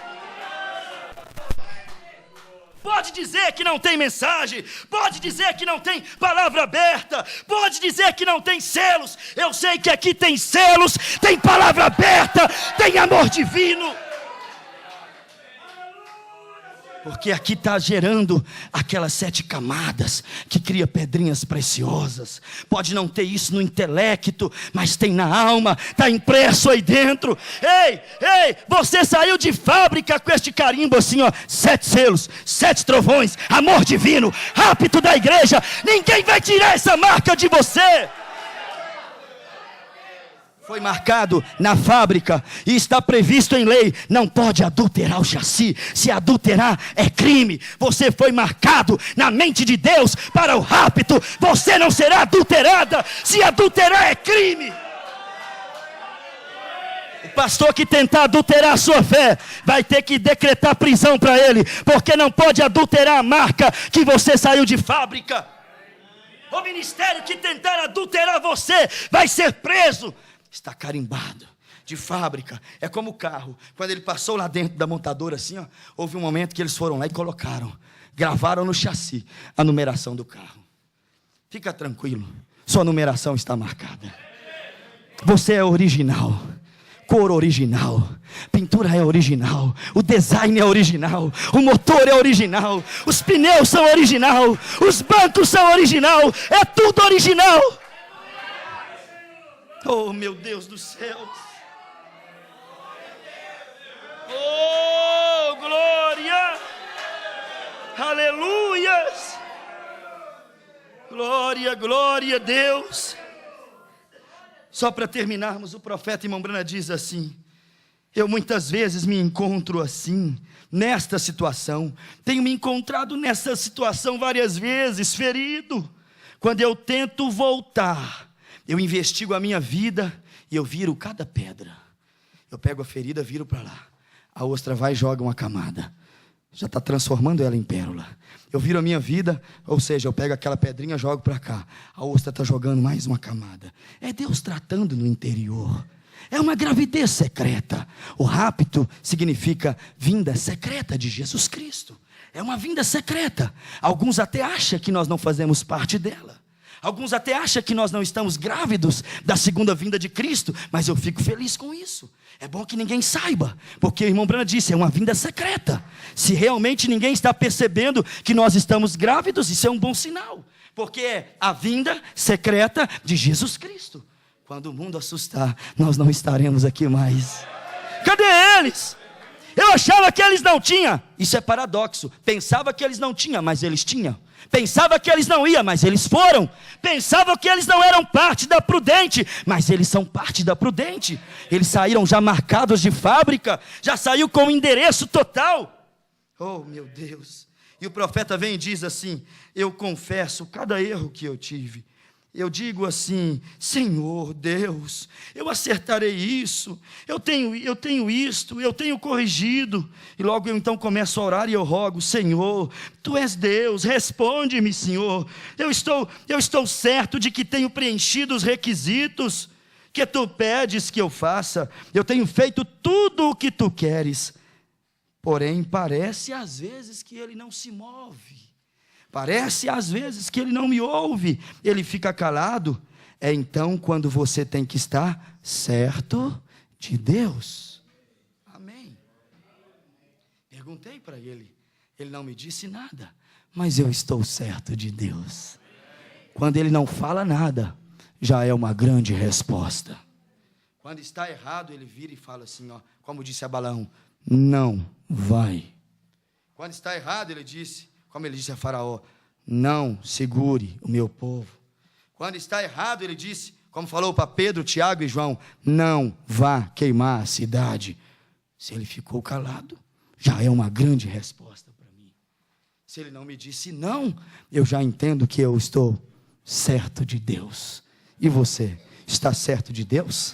Pode dizer que não tem mensagem, pode dizer que não tem palavra aberta, pode dizer que não tem selos. Eu sei que aqui tem selos, tem palavra aberta, tem amor divino. Porque aqui está gerando aquelas 7 camadas que cria pedrinhas preciosas. Pode não ter isso no intelecto, mas tem na alma, está impresso aí dentro. Ei, você saiu de fábrica com este carimbo assim, ó, 7 selos, 7 trovões, amor divino, rápido da igreja. Ninguém vai tirar essa marca de você. Foi marcado na fábrica e está previsto em lei. Não pode adulterar o chassi. Se adulterar é crime. Você foi marcado na mente de Deus para o rapto. Você não será adulterada. Se adulterar é crime. O pastor que tentar adulterar a sua fé vai ter que decretar prisão para ele, porque não pode adulterar a marca que você saiu de fábrica. O ministério que tentar adulterar você vai ser preso. Está carimbado de fábrica. É como o carro. Quando ele passou lá dentro da montadora assim, ó, houve um momento que eles foram lá e colocaram, gravaram no chassi a numeração do carro. Fica tranquilo, sua numeração está marcada. Você é original, cor original, pintura é original, o design é original, o motor é original, os pneus são original, os bancos são original, é tudo original. Oh, meu Deus do céu. Oh, glória. Aleluias. Glória, glória a Deus. Só para terminarmos, o profeta Irmão Brana diz assim: eu muitas vezes me encontro assim, nesta situação. Tenho me encontrado nessa situação várias vezes, ferido. Quando eu tento voltar, eu investigo a minha vida e eu viro cada pedra. Eu pego a ferida, viro para lá. A ostra vai e joga uma camada. Já está transformando ela em pérola. Eu viro a minha vida, ou seja, eu pego aquela pedrinha e jogo para cá. A ostra está jogando mais uma camada. É Deus tratando no interior. É uma gravidez secreta. O rapto significa vinda secreta de Jesus Cristo. É uma vinda secreta. Alguns até acham que nós não fazemos parte dela. Alguns até acham que nós não estamos grávidos da segunda vinda de Cristo, mas eu fico feliz com isso. É bom que ninguém saiba, porque o irmão Brana disse, é uma vinda secreta. Se realmente ninguém está percebendo que nós estamos grávidos, isso é um bom sinal, porque é a vinda secreta de Jesus Cristo. Quando o mundo assustar, nós não estaremos aqui mais. Cadê eles? Eu achava que eles não tinham. Isso é paradoxo. Pensava que eles não tinham, mas eles tinham. Pensava que eles não iam, mas eles foram. Pensava que eles não eram parte da Prudente, mas eles são parte da Prudente. Eles saíram já marcados de fábrica, já saiu com o endereço total. Oh, meu Deus. E o profeta vem e diz assim: eu confesso cada erro que eu tive. Eu digo assim: Senhor Deus, eu acertarei isso, eu tenho isto, eu tenho corrigido. E logo eu então começo a orar e eu rogo: Senhor, Tu és Deus, responde-me, Senhor. Eu estou certo de que tenho preenchido os requisitos que Tu pedes que eu faça. Eu tenho feito tudo o que Tu queres. Porém, parece às vezes que ele não se move. Parece às vezes que ele não me ouve. Ele fica calado. É então quando você tem que estar certo de Deus. Amém. Perguntei para ele. Ele não me disse nada. Mas eu estou certo de Deus. Quando ele não fala nada, já é uma grande resposta. Quando está errado, ele vira e fala assim, ó, como disse a Balaão, não vai. Quando está errado, ele disse, como ele disse a Faraó, não segure o meu povo. Quando está errado, ele disse, como falou para Pedro, Tiago e João, não vá queimar a cidade. Se ele ficou calado, já é uma grande resposta para mim. Se ele não me disse não, eu já entendo que eu estou certo de Deus. E você, está certo de Deus?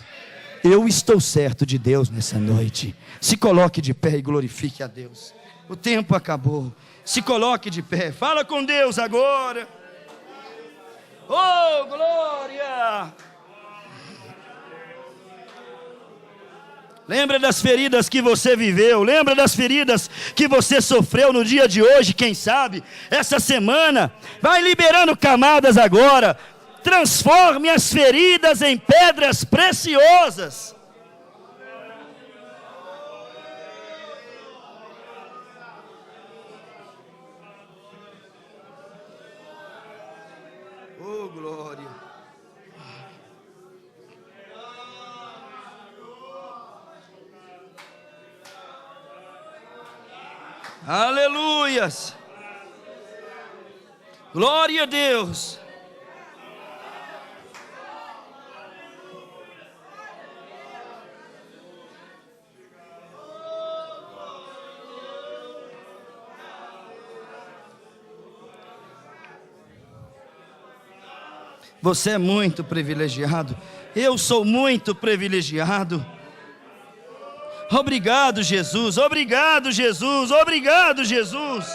Eu estou certo de Deus nessa noite. Se coloque de pé e glorifique a Deus. O tempo acabou. Se coloque de pé. Fala com Deus agora. Oh, glória! Lembra das feridas que você viveu. Lembra das feridas que você sofreu no dia de hoje. Quem sabe, essa semana. Vai liberando camadas agora. Transforme as feridas em pedras preciosas. Oh, glória. Aleluias. Glória a Deus. Você é muito privilegiado. Eu sou muito privilegiado. Obrigado, Jesus. Obrigado, Jesus. Obrigado, Jesus.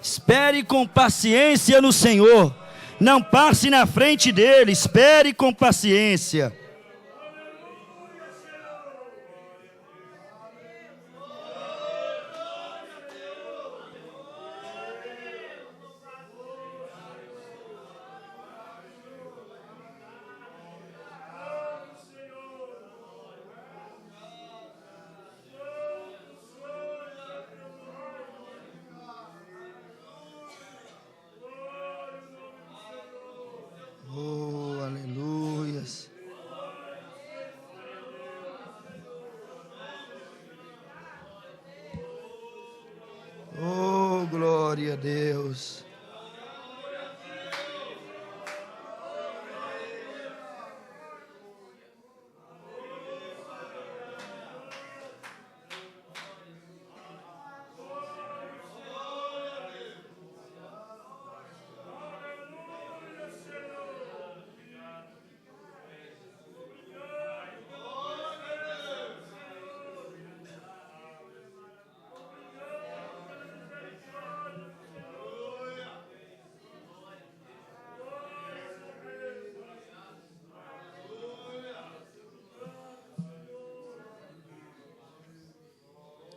Espere com paciência no Senhor. Não passe na frente dele. Espere com paciência. Oh, aleluias. Oh, glória a Deus.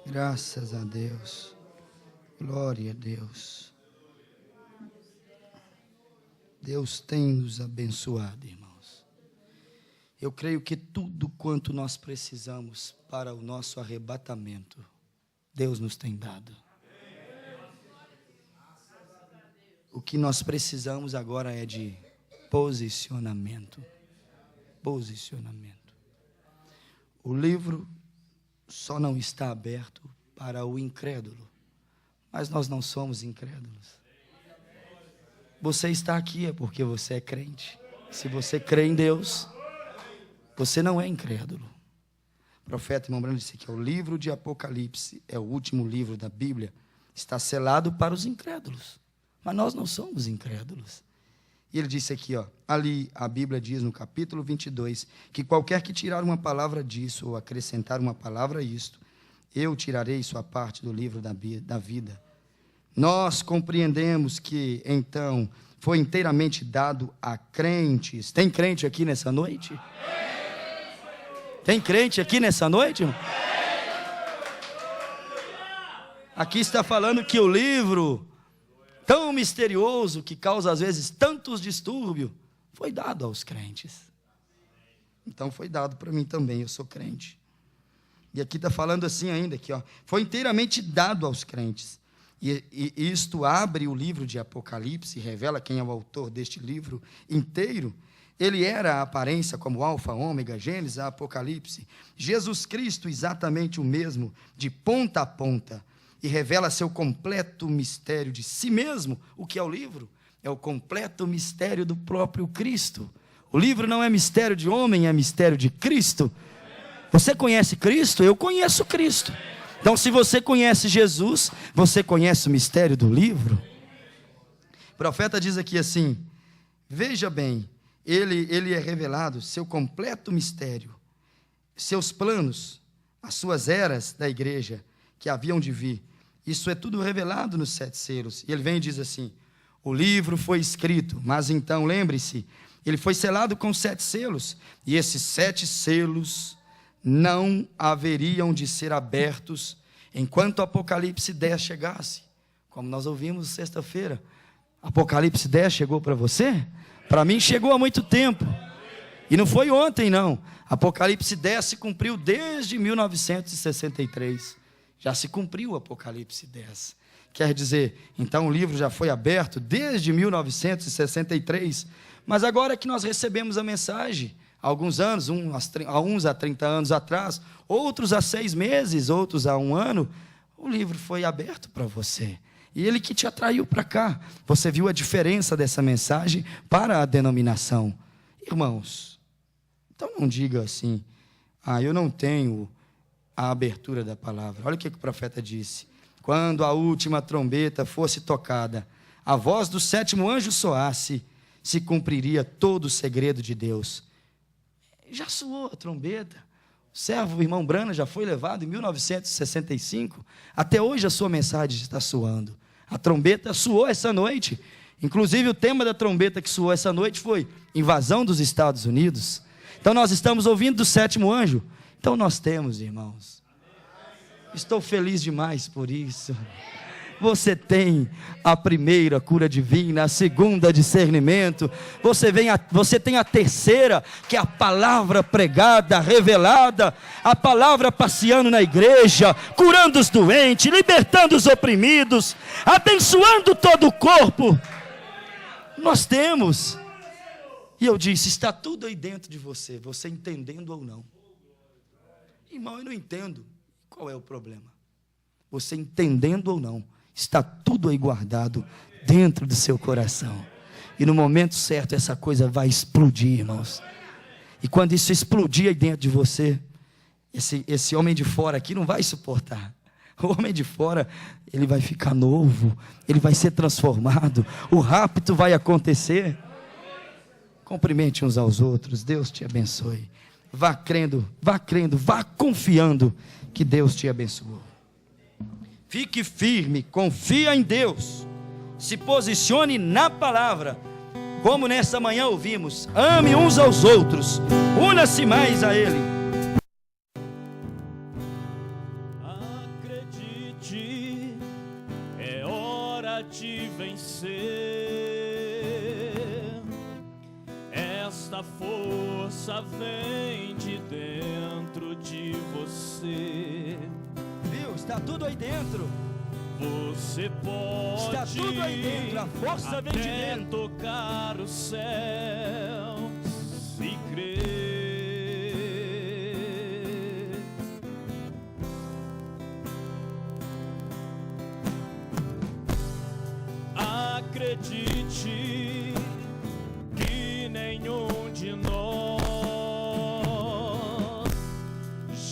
Graças a Deus. Glória a Deus. Deus tem nos abençoado, irmãos. Eu creio que tudo quanto nós precisamos para o nosso arrebatamento, Deus nos tem dado. O que nós precisamos agora é de posicionamento. Posicionamento. O livro só não está aberto para o incrédulo. Mas nós não somos incrédulos. Você está aqui é porque você é crente. Se você crê em Deus, você não é incrédulo. O profeta, irmão Branham, disse que o livro de Apocalipse é o último livro da Bíblia. Está selado para os incrédulos. Mas nós não somos incrédulos. E ele disse aqui, ali a Bíblia diz no capítulo 22, que qualquer que tirar uma palavra disso, ou acrescentar uma palavra a isto, eu tirarei sua parte do livro da vida. Nós compreendemos que, então, foi inteiramente dado a crentes. Tem crente aqui nessa noite? Tem crente aqui nessa noite, irmão? Aqui está falando que o livro tão misterioso, que causa às vezes tantos distúrbios, foi dado aos crentes. Então foi dado para mim também, eu sou crente. E aqui está falando assim ainda, aqui, foi inteiramente dado aos crentes. E isto abre o livro de Apocalipse, revela quem é o autor deste livro inteiro. Ele era a aparência como Alfa, Ômega, Gênesis, Apocalipse. Jesus Cristo exatamente o mesmo, de ponta a ponta. E revela seu completo mistério de si mesmo. O que é o livro? É o completo mistério do próprio Cristo. O livro não é mistério de homem, é mistério de Cristo. Você conhece Cristo? Eu conheço Cristo. Então, se você conhece Jesus, você conhece o mistério do livro. O profeta diz aqui assim, veja bem, ele é revelado, seu completo mistério, seus planos, as suas eras da igreja que haviam de vir. Isso é tudo revelado nos 7 selos. E ele vem e diz assim, o livro foi escrito, mas então, lembre-se, ele foi selado com 7 selos. E esses 7 selos não haveriam de ser abertos enquanto o Apocalipse 10 chegasse. Como nós ouvimos sexta-feira. Apocalipse 10 chegou para você? Para mim chegou há muito tempo. E não foi ontem, não. Apocalipse 10 se cumpriu desde 1963. Já se cumpriu o Apocalipse 10. Quer dizer, então o livro já foi aberto desde 1963. Mas agora que nós recebemos a mensagem, há alguns anos, uns há 30 anos atrás, outros há 6 meses, outros há 1 ano, o livro foi aberto para você. E ele que te atraiu para cá. Você viu a diferença dessa mensagem para a denominação. Irmãos, então não diga assim, eu não tenho a abertura da palavra. Olha o que o profeta disse. Quando a última trombeta fosse tocada, a voz do 7º anjo soasse, se cumpriria todo o segredo de Deus. Já soou a trombeta. O servo, o irmão Branham, já foi levado em 1965. Até hoje a sua mensagem está soando. A trombeta soou essa noite. Inclusive o tema da trombeta que soou essa noite foi invasão dos Estados Unidos. Então nós estamos ouvindo do 7º anjo. Então nós temos, irmãos. Estou feliz demais por isso. Você tem a primeira cura divina, a segunda discernimento, você tem a terceira, que é a palavra pregada, revelada, a palavra passeando na igreja, curando os doentes, libertando os oprimidos, abençoando todo o corpo. Nós temos. E eu disse, está tudo aí dentro de você, você entendendo ou não. Irmão, eu não entendo. Qual é o problema? Você entendendo ou não, está tudo aí guardado dentro do seu coração. E no momento certo essa coisa vai explodir, irmãos. E quando isso explodir aí dentro de você, esse homem de fora aqui não vai suportar. O homem de fora, ele vai ficar novo, ele vai ser transformado, o rapto vai acontecer. Cumprimente uns aos outros, Deus te abençoe. Vá crendo, vá confiando que Deus te abençoou. Fique firme, confia em Deus, se posicione na palavra, como nessa manhã ouvimos, ame uns aos outros, una-se mais a Ele. Acredite, é hora de vencer, esta força vem de dentro de você. Está tudo aí dentro. Você pode, está tudo aí dentro. A força vem de dentro. Tocar o céu se crer. Acredite que nenhum de nós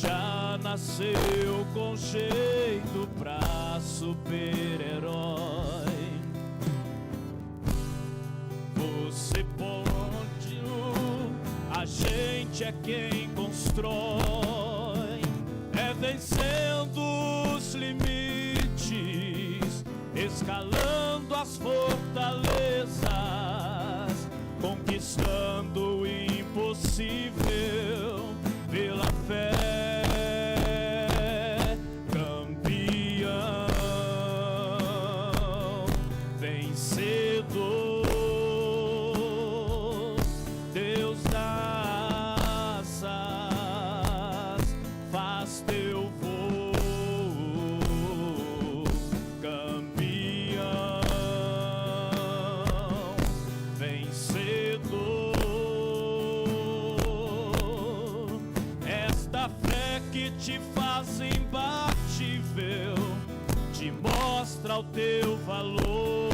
já nasceu com jeito pra super-herói. Você pode, a gente é quem constrói, é vencendo os limites, escalando as fortalezas, conquistando o impossível pela fé. Campeão, vencedor, Deus das asas faz teu voo. Campeão, vencedor, esta fé que te faz imbatível, te mostra o teu valor.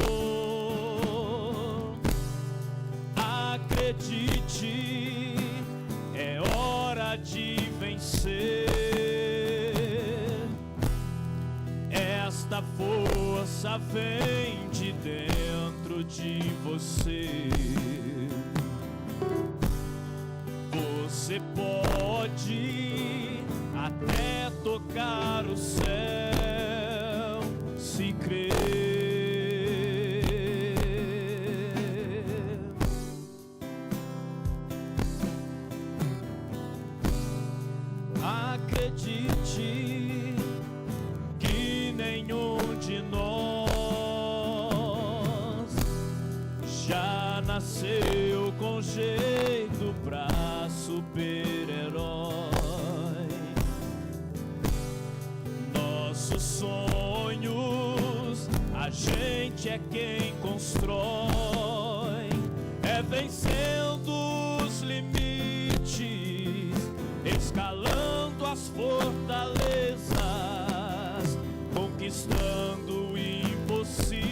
Acredite, é hora de vencer. Esta força vem de dentro de você. Você pode até tocar o céu se crer. Acredite que nenhum de nós já nasceu com jeito pra super-herói. Nossos sonhos, a gente é quem constrói, é vencendo os limites, escalando as fortalezas, conquistando o impossível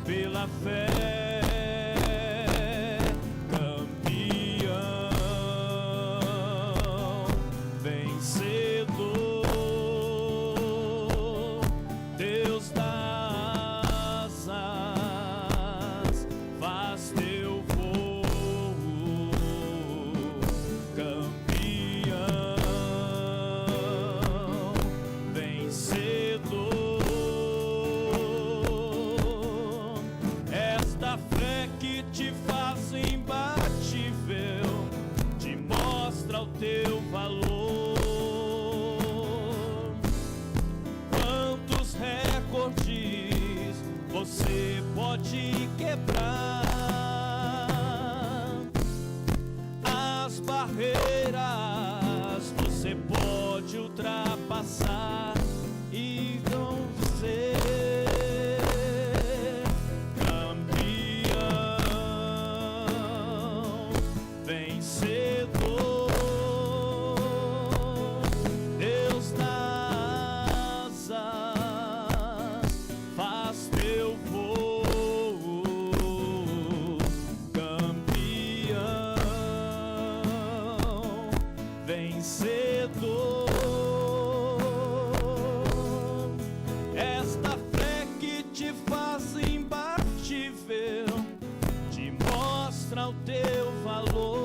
pela fé. Campeão, vencedor, Deus das asas faz teu voo. Campeão, vencedor, esta fé que te faz imbatível, te mostra o teu valor. Quantos recordes você pode quebrar? As barreiras você pode ultrapassar e vencer. Campeão, vencedor, Deus das asas faz teu voo. Campeão, vencedor, esta fé que te faz imbatível, te mostra o teu valor.